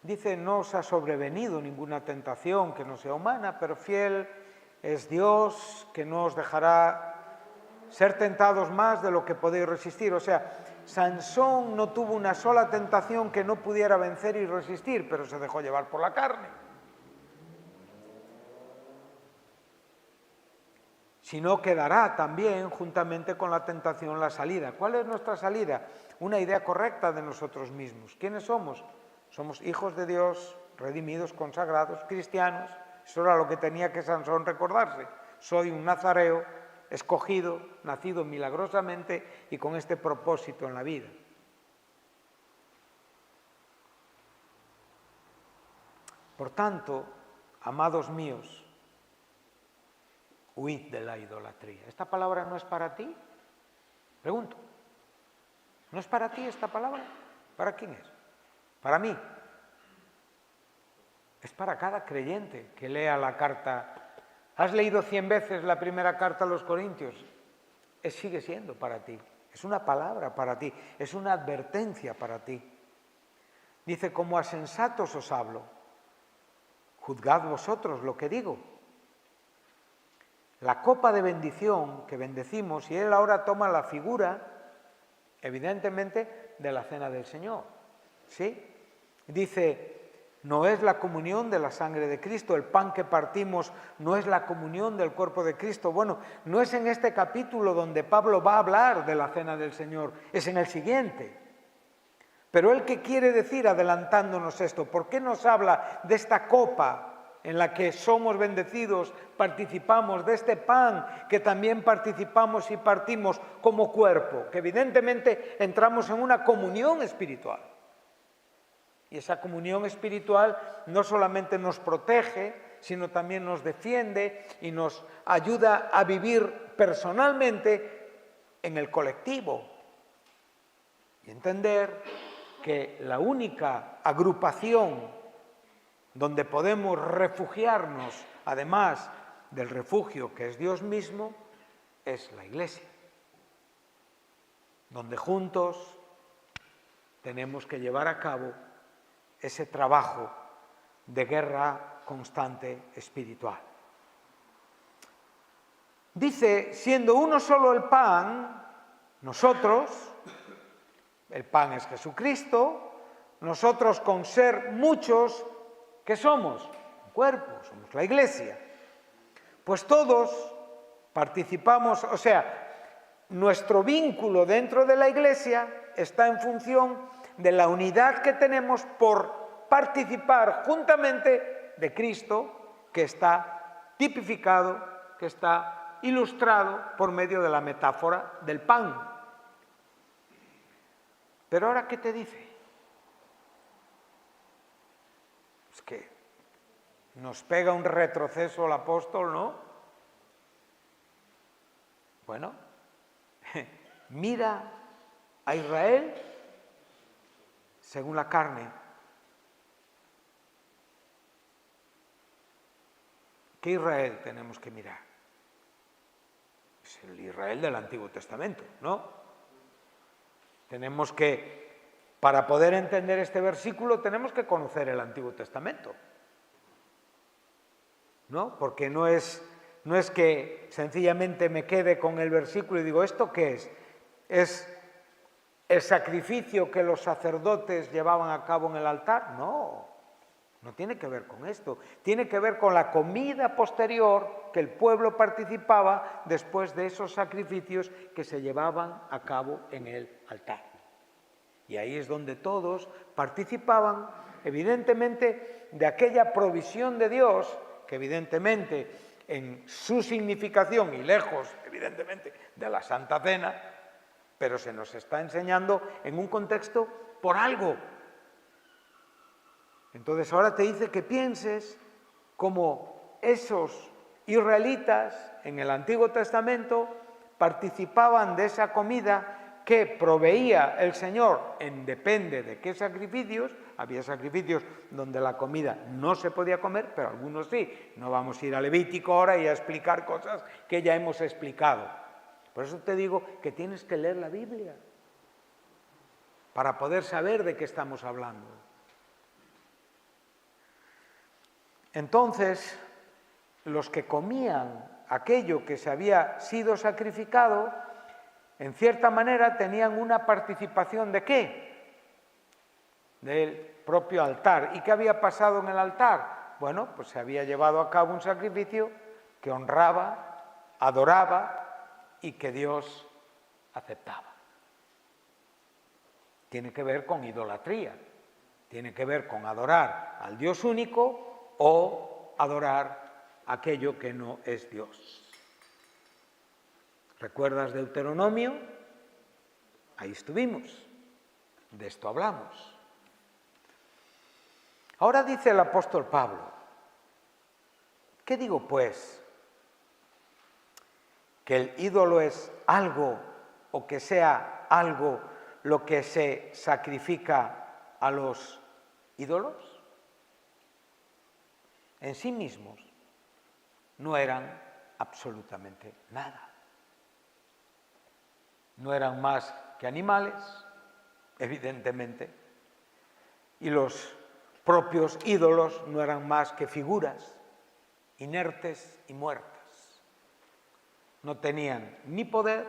Dice, no os ha sobrevenido ninguna tentación que no sea humana, pero fiel es Dios que no os dejará ser tentados más de lo que podéis resistir. O sea, Sansón no tuvo una sola tentación que no pudiera vencer y resistir, pero se dejó llevar por la carne. Sino que dará también, juntamente con la tentación, la salida. ¿Cuál es nuestra salida? Una idea correcta de nosotros mismos. ¿Quiénes somos? Somos hijos de Dios, redimidos, consagrados, cristianos. Eso era lo que tenía que Sansón recordarse. Soy un nazareo, escogido, nacido milagrosamente y con este propósito en la vida. Por tanto, amados míos, huid de la idolatría. ¿Esta palabra no es para ti? Pregunto. ¿No es para ti esta palabra? ¿Para quién es? Para mí. Es para cada creyente que lea la carta. ¿Has leído 100 veces la primera carta a los Corintios? Sigue siendo para ti. Es una palabra para ti. Es una advertencia para ti. Dice, como a sensatos os hablo. Juzgad vosotros lo que digo. La copa de bendición que bendecimos, y él ahora toma la figura, evidentemente, de la cena del Señor. ¿Sí? Dice, no es la comunión de la sangre de Cristo, el pan que partimos no es la comunión del cuerpo de Cristo. Bueno, no es en este capítulo donde Pablo va a hablar de la cena del Señor, es en el siguiente. Pero él, ¿qué quiere decir adelantándonos esto? ¿Por qué nos habla de esta copa en la que somos bendecidos, participamos de este pan que también participamos y partimos como cuerpo? Que evidentemente entramos en una comunión espiritual. Y esa comunión espiritual no solamente nos protege, sino también nos defiende y nos ayuda a vivir personalmente en el colectivo. Y entender que la única agrupación donde podemos refugiarnos, además del refugio que es Dios mismo, es la Iglesia. Donde juntos tenemos que llevar a cabo ese trabajo de guerra constante espiritual. Dice, siendo uno solo el pan, nosotros, el pan es Jesucristo, nosotros con ser muchos, ¿qué somos? Un cuerpo, somos la Iglesia. Pues todos participamos, o sea, nuestro vínculo dentro de la Iglesia está en función de la unidad que tenemos por participar juntamente de Cristo, que está tipificado, que está ilustrado por medio de la metáfora del pan. Pero ahora, ¿qué te dice? Es que nos pega un retroceso el apóstol, ¿no? Bueno, mira a Israel según la carne. ¿Qué Israel tenemos que mirar? Es el Israel del Antiguo Testamento, ¿no? Tenemos que, para poder entender este versículo, tenemos que conocer el Antiguo Testamento, ¿no? Porque no es que sencillamente me quede con el versículo y digo, ¿esto qué es? ¿Es el sacrificio que los sacerdotes llevaban a cabo en el altar? No, no tiene que ver con esto. Tiene que ver con la comida posterior que el pueblo participaba después de esos sacrificios que se llevaban a cabo en el altar. Y ahí es donde todos participaban, evidentemente, de aquella provisión de Dios, que evidentemente en su significación y lejos, evidentemente, de la Santa Cena, pero se nos está enseñando en un contexto por algo. Entonces ahora te dice que pienses como esos israelitas en el Antiguo Testamento participaban de esa comida que proveía el Señor en depende de qué sacrificios. Había sacrificios donde la comida no se podía comer, pero algunos sí. No vamos a ir a Levítico ahora y a explicar cosas que ya hemos explicado. Por eso te digo que tienes que leer la Biblia para poder saber de qué estamos hablando. Entonces, los que comían aquello que se había sido sacrificado, en cierta manera tenían una participación ¿de qué? Del propio altar. ¿Y qué había pasado en el altar? Bueno, pues se había llevado a cabo un sacrificio que honraba, adoraba y que Dios aceptaba. Tiene que ver con idolatría, tiene que ver con adorar al Dios único o adorar aquello que no es Dios. ¿Recuerdas Deuteronomio? Ahí estuvimos, de esto hablamos. Ahora dice el apóstol Pablo, ¿qué digo pues? ¿Que el ídolo es algo o que sea algo lo que se sacrifica a los ídolos? En sí mismos no eran absolutamente nada. No eran más que animales, evidentemente, y los propios ídolos no eran más que figuras inertes y muertas. No tenían ni poder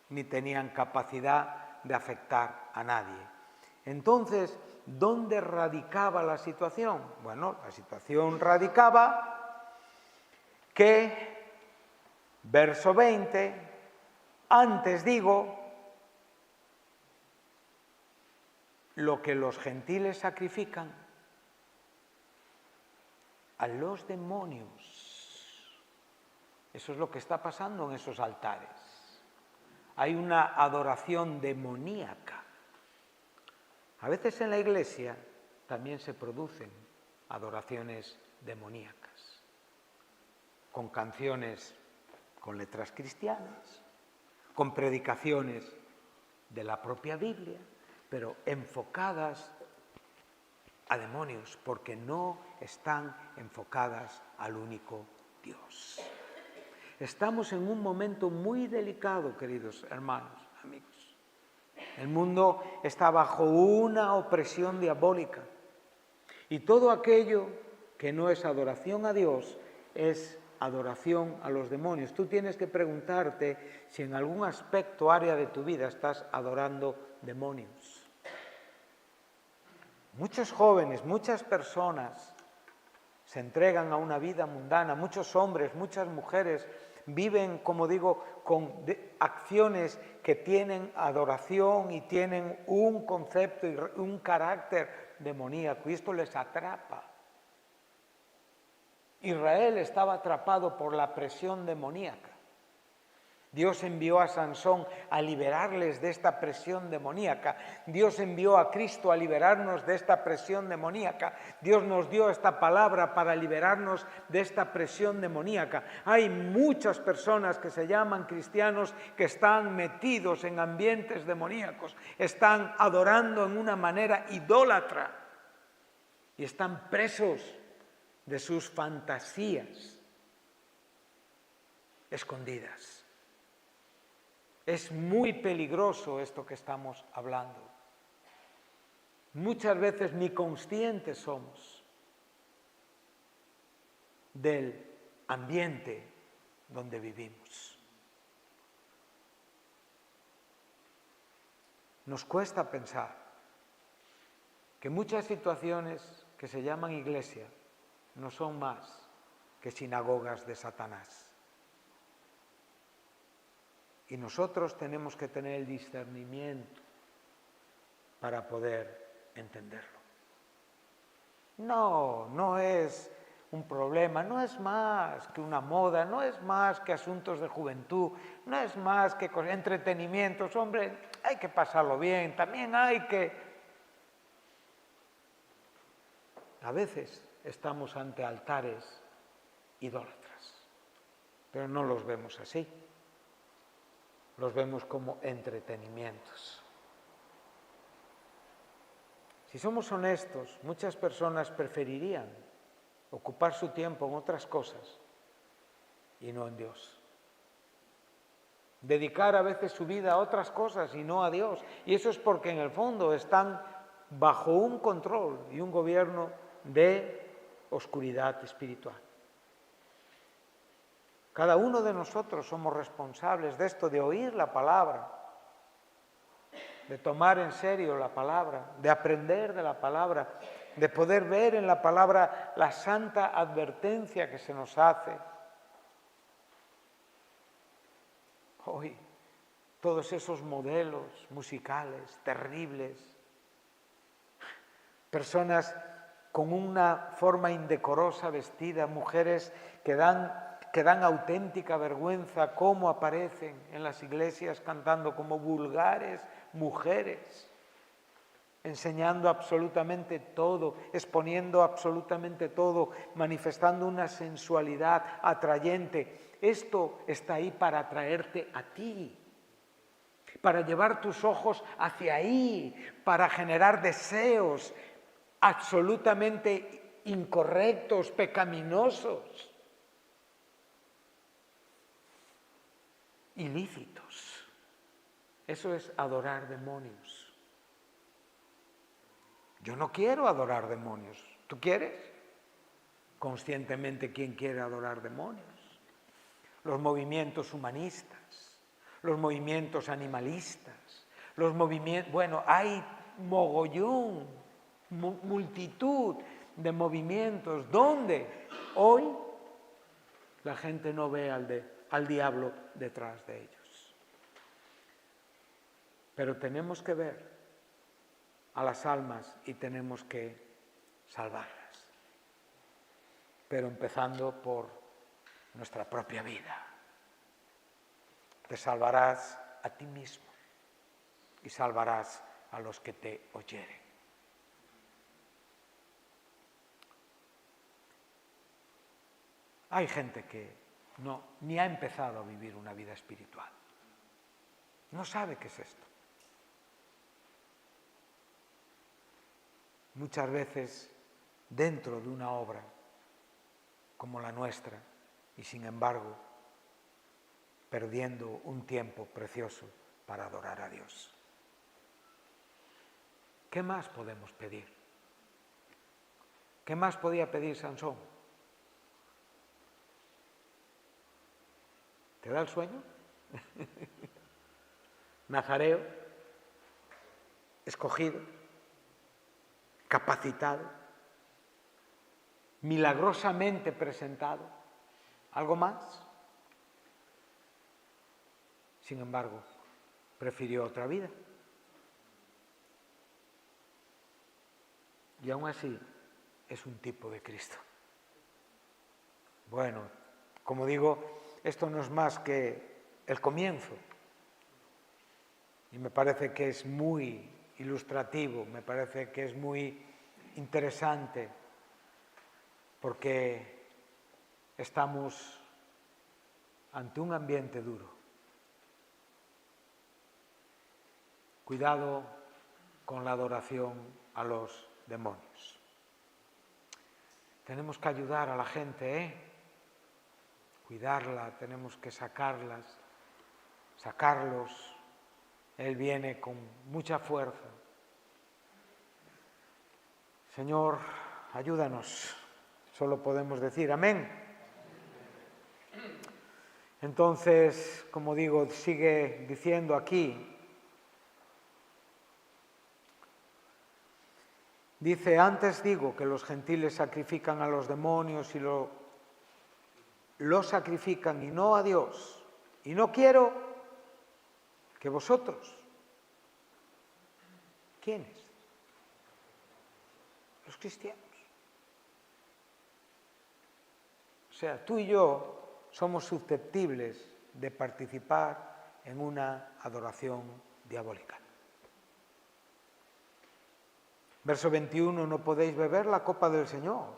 ni tenían capacidad de afectar a nadie. Entonces, ¿dónde radicaba la situación? Bueno, la situación radicaba que, verso 20, antes digo, lo que los gentiles sacrifican a los demonios. Eso es lo que está pasando en esos altares. Hay una adoración demoníaca. A veces en la iglesia también se producen adoraciones demoníacas, con canciones con letras cristianas, con predicaciones de la propia Biblia, pero enfocadas a demonios, porque no están enfocadas al único Dios. Estamos en un momento muy delicado, queridos hermanos, amigos. El mundo está bajo una opresión diabólica y todo aquello que no es adoración a Dios es adoración a los demonios. Tú tienes que preguntarte si en algún aspecto, área de tu vida estás adorando demonios. Muchos jóvenes, muchas personas se entregan a una vida mundana, muchos hombres, muchas mujeres viven, como digo, con acciones que tienen adoración y tienen un concepto y un carácter demoníaco, y esto les atrapa. Israel estaba atrapado por la presión demoníaca. Dios envió a Sansón a liberarles de esta presión demoníaca. Dios envió a Cristo a liberarnos de esta presión demoníaca. Dios nos dio esta palabra para liberarnos de esta presión demoníaca. Hay muchas personas que se llaman cristianos que están metidos en ambientes demoníacos, están adorando en una manera idólatra y están presos de sus fantasías escondidas. Es muy peligroso esto que estamos hablando. Muchas veces ni conscientes somos del ambiente donde vivimos. Nos cuesta pensar que muchas situaciones que se llaman iglesia no son más que sinagogas de Satanás. Y nosotros tenemos que tener el discernimiento para poder entenderlo. No es un problema, no es más que una moda, no es más que asuntos de juventud, no es más que entretenimientos. Hombre, hay que pasarlo bien, también hay que... A veces estamos ante altares idólatras, pero no los vemos así. Los vemos como entretenimientos. Si somos honestos, muchas personas preferirían ocupar su tiempo en otras cosas y no en Dios. Dedicar a veces su vida a otras cosas y no a Dios. Y eso es porque en el fondo están bajo un control y un gobierno de oscuridad espiritual. Cada uno de nosotros somos responsables de esto, de oír la palabra, de tomar en serio la palabra, de aprender de la palabra, de poder ver en la palabra la santa advertencia que se nos hace. Hoy, todos esos modelos musicales terribles, personas con una forma indecorosa vestida, mujeres que dan auténtica vergüenza, cómo aparecen en las iglesias cantando como vulgares mujeres, enseñando absolutamente todo, exponiendo absolutamente todo, manifestando una sensualidad atrayente. Esto está ahí para atraerte a ti, para llevar tus ojos hacia ahí, para generar deseos absolutamente incorrectos, pecaminosos, ilícitos. Eso es adorar demonios. Yo no quiero adorar demonios. ¿Tú quieres? Conscientemente, ¿quién quiere adorar demonios? Los movimientos humanistas, los movimientos animalistas, los movimientos... Bueno, hay mogollón, multitud de movimientos donde hoy la gente no ve al diablo detrás de ellos. Pero tenemos que ver a las almas y tenemos que salvarlas. Pero empezando por nuestra propia vida. Te salvarás a ti mismo y salvarás a los que te oyeren. Hay gente que ni ha empezado a vivir una vida espiritual. No sabe qué es esto. Muchas veces dentro de una obra como la nuestra y sin embargo perdiendo un tiempo precioso para adorar a Dios. ¿Qué más podemos pedir? ¿Qué más podía pedir Sansón? ¿Te da el sueño? Nazareo, escogido, capacitado, milagrosamente presentado. ¿Algo más? Sin embargo, prefirió otra vida. Y aún así es un tipo de Cristo. Bueno, como digo, esto no es más que el comienzo. Y me parece que es muy ilustrativo, me parece que es muy interesante, porque estamos ante un ambiente duro. Cuidado con la adoración a los demonios. Tenemos que ayudar a la gente, cuidarla, tenemos que sacarlos. Él viene con mucha fuerza. Señor, ayúdanos. Solo podemos decir amén. Entonces, como digo, sigue diciendo aquí, dice, antes digo que los gentiles sacrifican a los demonios y lo sacrifican y no a Dios. Y no quiero que vosotros, ¿quiénes? Los cristianos. O sea, tú y yo somos susceptibles de participar en una adoración diabólica. Verso 21, no podéis beber la copa del Señor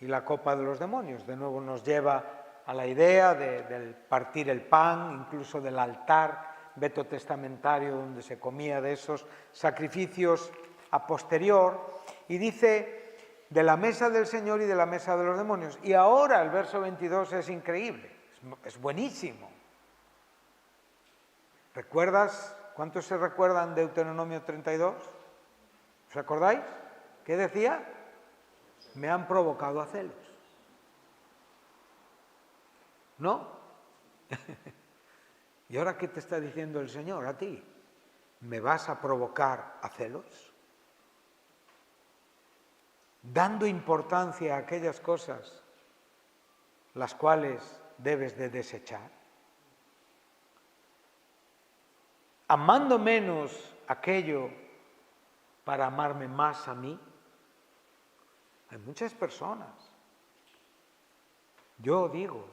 y la copa de los demonios. De nuevo nos lleva a la idea del partir el pan, incluso del altar veterotestamentario donde se comía de esos sacrificios a posterior. Y dice, de la mesa del Señor y de la mesa de los demonios. Y ahora el verso 22 es increíble, es buenísimo. ¿Recuerdas? ¿Cuántos se recuerdan de Deuteronomio 32? ¿Os acordáis? ¿Qué decía? Me han provocado a celos. ¿No? ¿Y ahora qué te está diciendo el Señor a ti? ¿Me vas a provocar a celos? Dando importancia a aquellas cosas las cuales debes de desechar. Amando menos aquello para amarme más a mí. Hay muchas personas, yo digo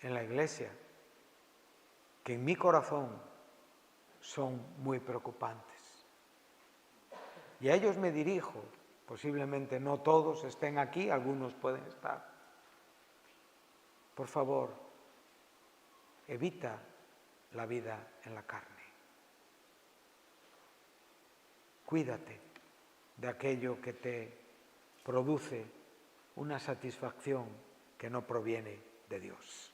en la iglesia, que en mi corazón son muy preocupantes. Y a ellos me dirijo, posiblemente no todos estén aquí, algunos pueden estar. Por favor, evita la vida en la carne. Cuídate de aquello que te produce una satisfacción que no proviene de Dios.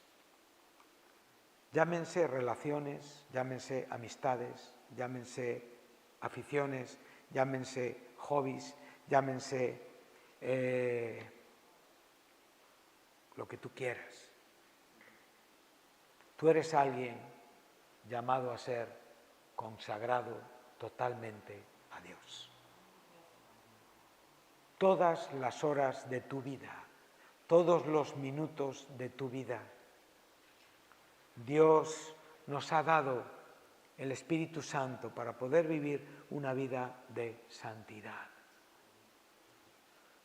Llámense relaciones, llámense amistades, llámense aficiones, llámense hobbies, llámense lo que tú quieras. Tú eres alguien llamado a ser consagrado totalmente a a Dios. Todas las horas de tu vida, todos los minutos de tu vida, Dios nos ha dado el Espíritu Santo para poder vivir una vida de santidad.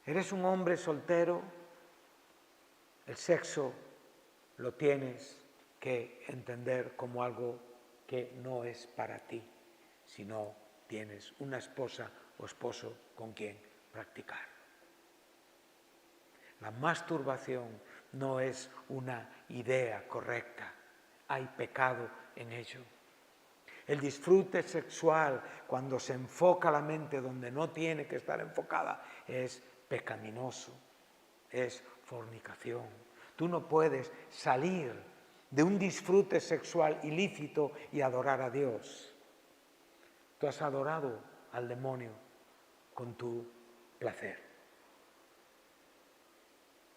¿Eres un hombre soltero? El sexo lo tienes que entender como algo que no es para ti, si no tienes una esposa o esposo con quien practicar. La masturbación no es una idea correcta, hay pecado en ello. El disfrute sexual, cuando se enfoca la mente donde no tiene que estar enfocada, es pecaminoso, es fornicación. Tú no puedes salir de un disfrute sexual ilícito y adorar a Dios. Tú has adorado al demonio con tu placer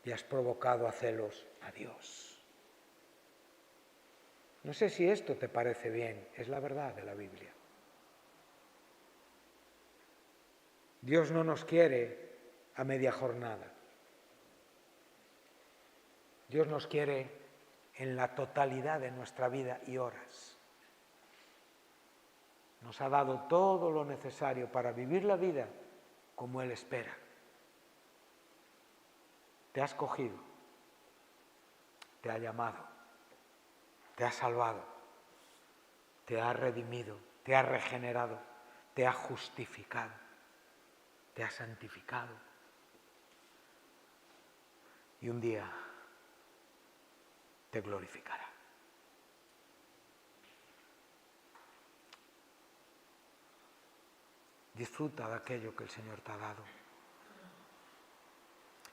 y has provocado a celos a Dios. No sé si esto te parece bien, es la verdad de la Biblia. Dios no nos quiere a media jornada. Dios nos quiere en la totalidad de nuestra vida y horas. Nos ha dado todo lo necesario para vivir la vida como Él espera. Te ha escogido, te ha llamado, te ha salvado, te ha redimido, te ha regenerado, te ha justificado, te ha santificado. Y un día te glorificará. Disfruta de aquello que el Señor te ha dado.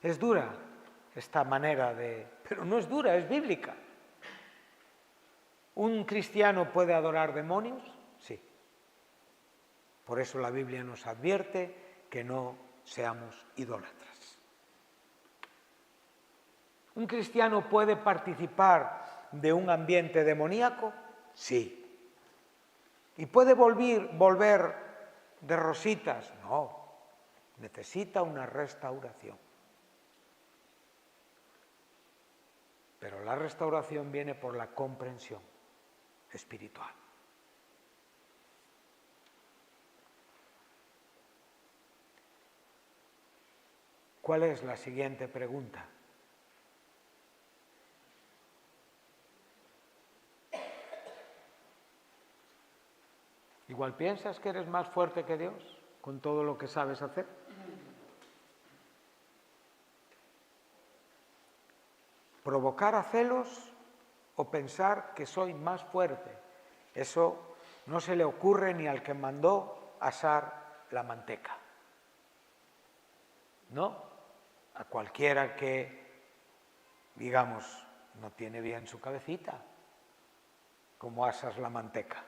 Es dura esta manera de... Pero no es dura, es bíblica. ¿Un cristiano puede adorar demonios? Sí. Por eso la Biblia nos advierte que no seamos idólatras. ¿Un cristiano puede participar de un ambiente demoníaco? Sí. ¿Y puede volver de rositas? No. Necesita una restauración. Pero la restauración viene por la comprensión espiritual. ¿Cuál es la siguiente pregunta? Igual piensas que eres más fuerte que Dios con todo lo que sabes hacer. Provocar a celos o pensar que soy más fuerte. Eso no se le ocurre ni al que mandó asar la manteca. No, a cualquiera que, digamos, no tiene bien su cabecita, como asas la manteca.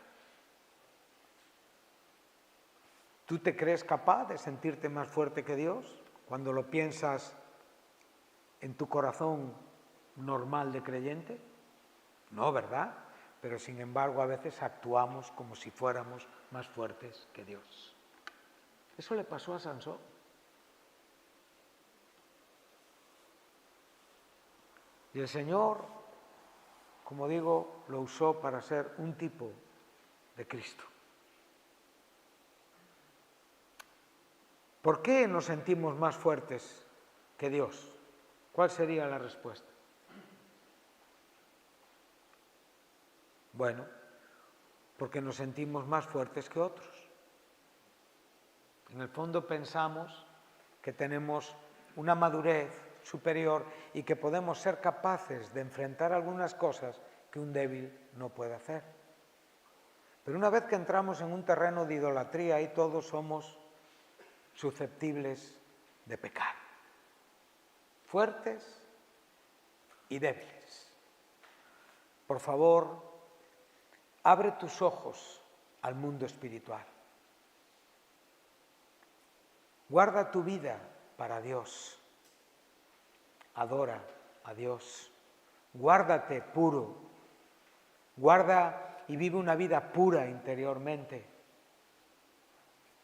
¿Tú te crees capaz de sentirte más fuerte que Dios cuando lo piensas en tu corazón normal de creyente? No, ¿verdad? Pero sin embargo a veces actuamos como si fuéramos más fuertes que Dios. Eso le pasó a Sansón. Y el Señor, como digo, lo usó para ser un tipo de Cristo. ¿Por qué nos sentimos más fuertes que Dios? ¿Cuál sería la respuesta? Bueno, porque nos sentimos más fuertes que otros. En el fondo pensamos que tenemos una madurez superior y que podemos ser capaces de enfrentar algunas cosas que un débil no puede hacer. Pero una vez que entramos en un terreno de idolatría, ahí todos somos susceptibles de pecar. Fuertes y débiles. Por favor, abre tus ojos al mundo espiritual. Guarda tu vida para Dios. Adora a Dios. Guárdate puro. Guarda y vive una vida pura interiormente.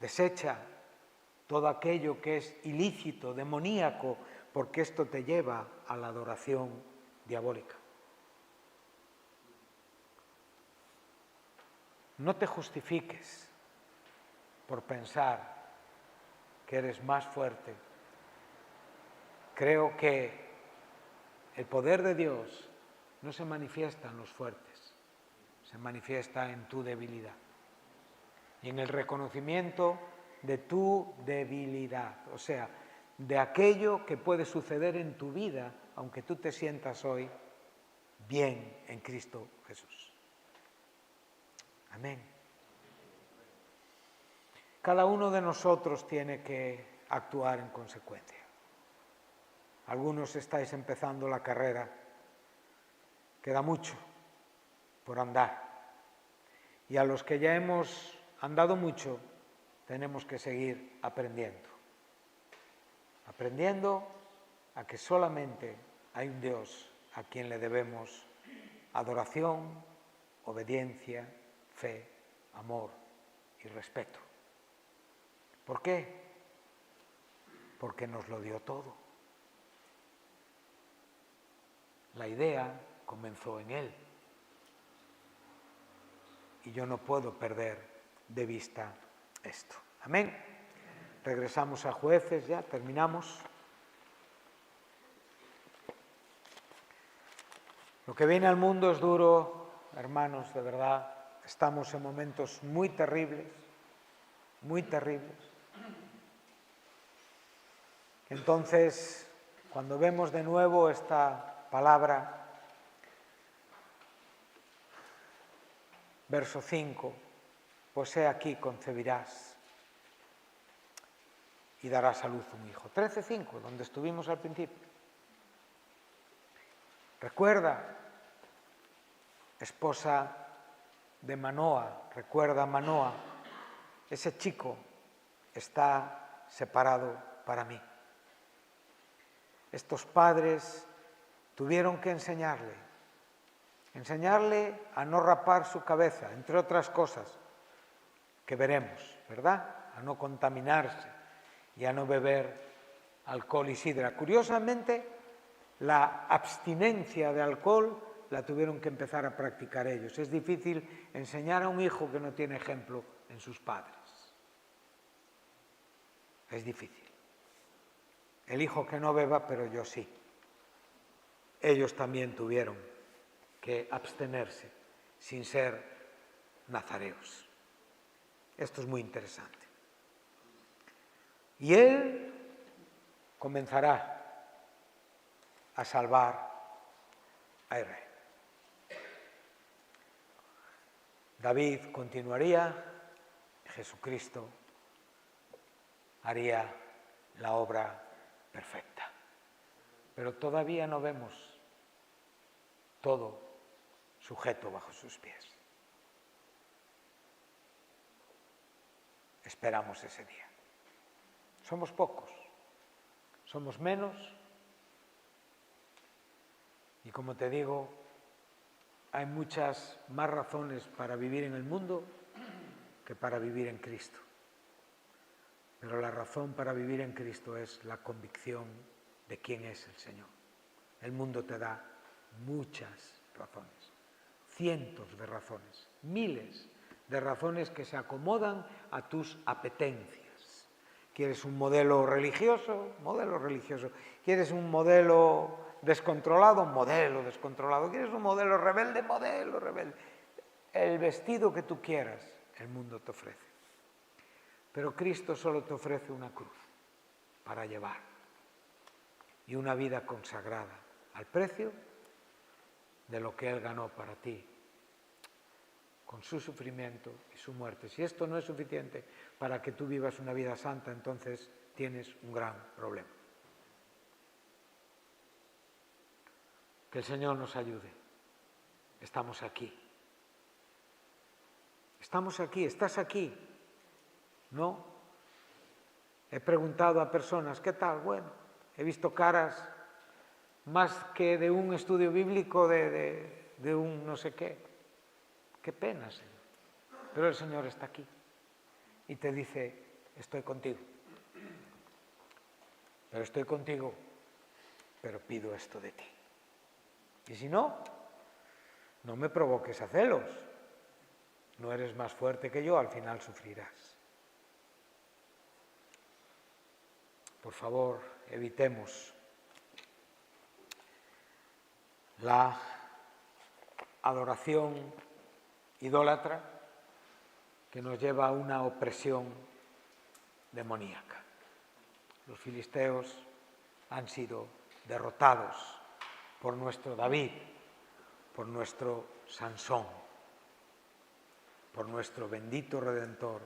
Desecha todo aquello que es ilícito, demoníaco, porque esto te lleva a la adoración diabólica. No te justifiques por pensar que eres más fuerte. Creo que el poder de Dios no se manifiesta en los fuertes, se manifiesta en tu debilidad y en el reconocimiento de tu debilidad, o sea, de aquello que puede suceder en tu vida, aunque tú te sientas hoy bien en Cristo Jesús. Amén. Cada uno de nosotros tiene que actuar en consecuencia. Algunos estáis empezando la carrera, queda mucho por andar. Y a los que ya hemos andado mucho, tenemos que seguir aprendiendo. Aprendiendo a que solamente hay un Dios a quien le debemos adoración, obediencia, fe, amor y respeto. ¿Por qué? Porque nos lo dio todo. La idea comenzó en Él. Y yo no puedo perder de vista esto. Amén. Regresamos a Jueces, ya terminamos. Lo que viene al mundo es duro, hermanos, de verdad. Estamos en momentos muy terribles, muy terribles. Entonces, cuando vemos de nuevo esta palabra, verso 5, pues he aquí concebirás y darás a luz un hijo. 13:5, donde estuvimos al principio. Recuerda, esposa de Manoa, recuerda a Manoa, ese chico está separado para mí. Estos padres tuvieron que enseñarle a no rapar su cabeza, entre otras cosas que veremos, ¿verdad? A no contaminarse y a no beber alcohol y sidra. Curiosamente, la abstinencia de alcohol la tuvieron que empezar a practicar ellos. Es difícil enseñar a un hijo que no tiene ejemplo en sus padres. Es difícil. El hijo que no beba, pero yo sí. Ellos también tuvieron que abstenerse sin ser nazareos. Esto es muy interesante. Y Él comenzará a salvar a Israel. David continuaría, Jesucristo haría la obra perfecta. Pero todavía no vemos todo sujeto bajo sus pies. Esperamos ese día. Somos pocos, somos menos y como te digo, hay muchas más razones para vivir en el mundo que para vivir en Cristo. Pero la razón para vivir en Cristo es la convicción de quién es el Señor. El mundo te da muchas razones, cientos de razones, miles de razones que se acomodan a tus apetencias. ¿Quieres un modelo religioso? Modelo religioso. ¿Quieres un modelo descontrolado? Modelo descontrolado. ¿Quieres un modelo rebelde? Modelo rebelde. El vestido que tú quieras, el mundo te ofrece. Pero Cristo solo te ofrece una cruz para llevar y una vida consagrada al precio de lo que Él ganó para ti con su sufrimiento y su muerte. Si esto no es suficiente para que tú vivas una vida santa, entonces tienes un gran problema. Que el Señor nos ayude. Estamos aquí. Estamos aquí, estás aquí. ¿No? He preguntado a personas, ¿qué tal? Bueno, he visto caras más que de un estudio bíblico, de un no sé qué. Qué pena, Señor. Pero el Señor está aquí y te dice, estoy contigo. Pero estoy contigo, pero pido esto de ti. Y si no, no me provoques a celos. No eres más fuerte que yo, al final sufrirás. Por favor, evitemos la adoración idólatra que nos lleva a una opresión demoníaca. Los filisteos han sido derrotados por nuestro David, por nuestro Sansón, por nuestro bendito Redentor,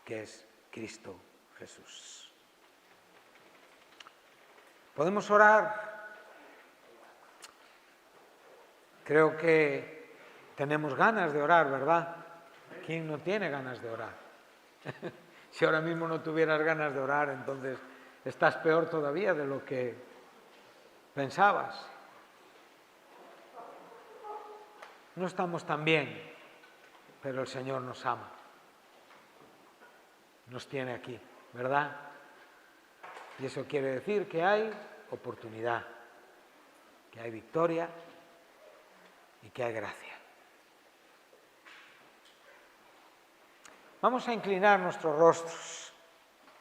que es Cristo Jesús. ¿Podemos orar? Creo que tenemos ganas de orar, ¿verdad? ¿Quién no tiene ganas de orar? Si ahora mismo no tuvieras ganas de orar, entonces estás peor todavía de lo que pensabas. No estamos tan bien, pero el Señor nos ama. Nos tiene aquí, ¿verdad? Y eso quiere decir que hay oportunidad, que hay victoria y que hay gracia. Vamos a inclinar nuestros rostros.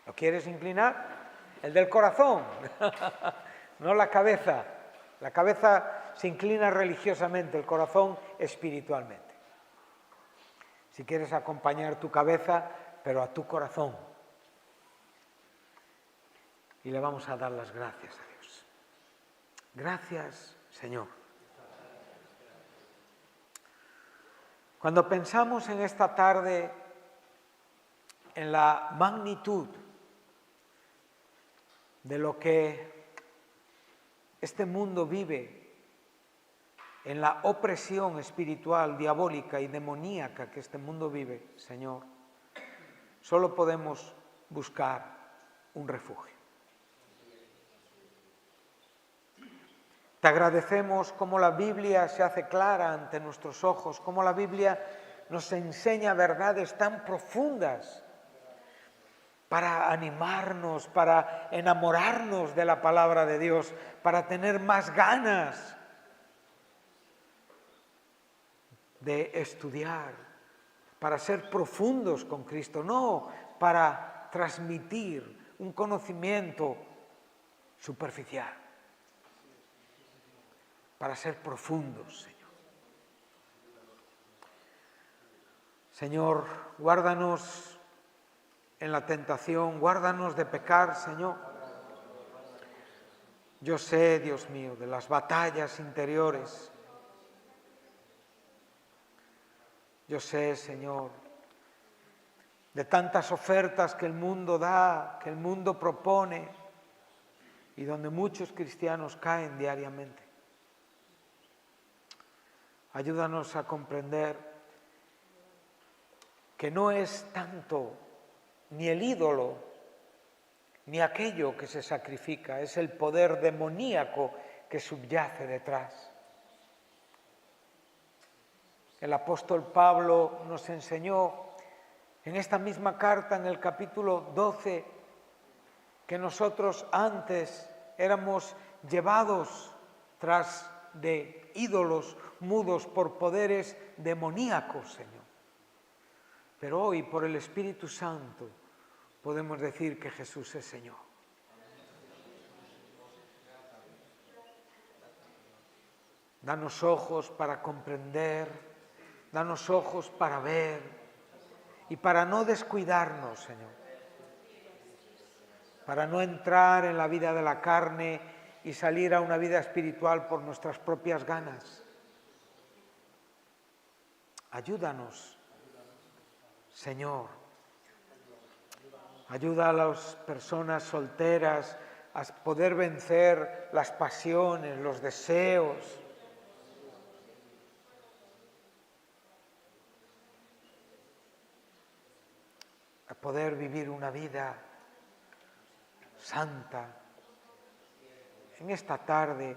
¿Lo quieres inclinar? El del corazón, no la cabeza. La cabeza se inclina religiosamente, el corazón espiritualmente. Si quieres acompañar tu cabeza, pero a tu corazón. Y le vamos a dar las gracias a Dios. Gracias, Señor. Cuando pensamos en esta tarde en la magnitud de lo que este mundo vive, en la opresión espiritual, diabólica y demoníaca que este mundo vive, Señor, solo podemos buscar un refugio. Te agradecemos cómo la Biblia se hace clara ante nuestros ojos, cómo la Biblia nos enseña verdades tan profundas para animarnos, para enamorarnos de la palabra de Dios, para tener más ganas de estudiar, para ser profundos con Cristo, no para transmitir un conocimiento superficial, para ser profundos, Señor. Señor, guárdanos en la tentación, guárdanos de pecar, Señor. Yo sé, Dios mío, de las batallas interiores. Yo sé, Señor, de tantas ofertas que el mundo da, que el mundo propone, y donde muchos cristianos caen diariamente. Ayúdanos a comprender que no es tanto ni el ídolo, ni aquello que se sacrifica, es el poder demoníaco que subyace detrás. El apóstol Pablo nos enseñó en esta misma carta, en el capítulo 12, que nosotros antes éramos llevados tras de ídolos mudos por poderes demoníacos, Señor. Pero hoy, por el Espíritu Santo, podemos decir que Jesús es Señor. Danos ojos para comprender, danos ojos para ver y para no descuidarnos, Señor. Para no entrar en la vida de la carne y salir a una vida espiritual por nuestras propias ganas. Ayúdanos, Señor. Ayuda a las personas solteras a poder vencer las pasiones, los deseos. A poder vivir una vida santa. En esta tarde,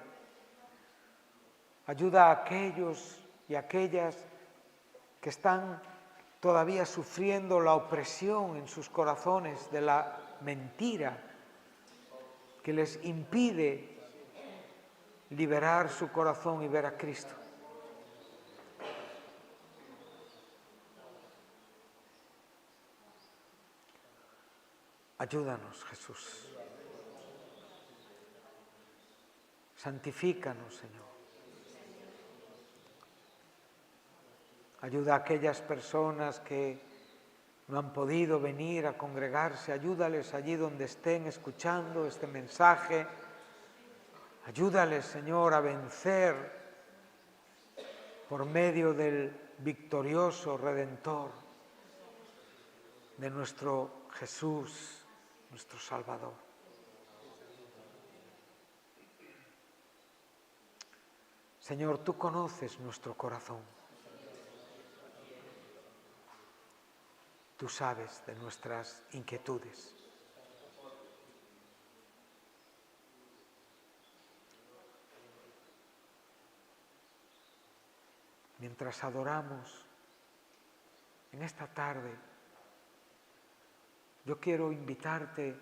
ayuda a aquellos y aquellas que están todavía sufriendo la opresión en sus corazones de la mentira que les impide liberar su corazón y ver a Cristo. Ayúdanos, Jesús. Santifícanos, Señor. Ayuda a aquellas personas que no han podido venir a congregarse. Ayúdales allí donde estén escuchando este mensaje. Ayúdales, Señor, a vencer por medio del victorioso Redentor de nuestro Jesús, nuestro Salvador. Señor, tú conoces nuestro corazón. Tú sabes de nuestras inquietudes. Mientras adoramos en esta tarde, yo quiero invitarte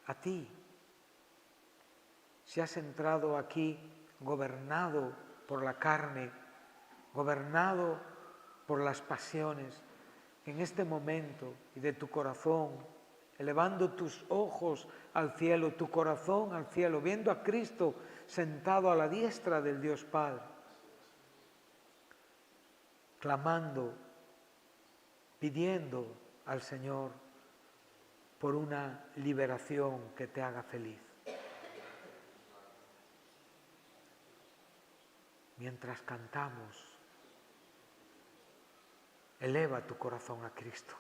a ti. Si has entrado aquí gobernado por la carne, gobernado por las pasiones, en este momento y de tu corazón, elevando tus ojos al cielo, tu corazón al cielo, viendo a Cristo sentado a la diestra del Dios Padre, clamando, pidiendo al Señor por una liberación que te haga feliz. Mientras cantamos, eleva tu corazón a Cristo.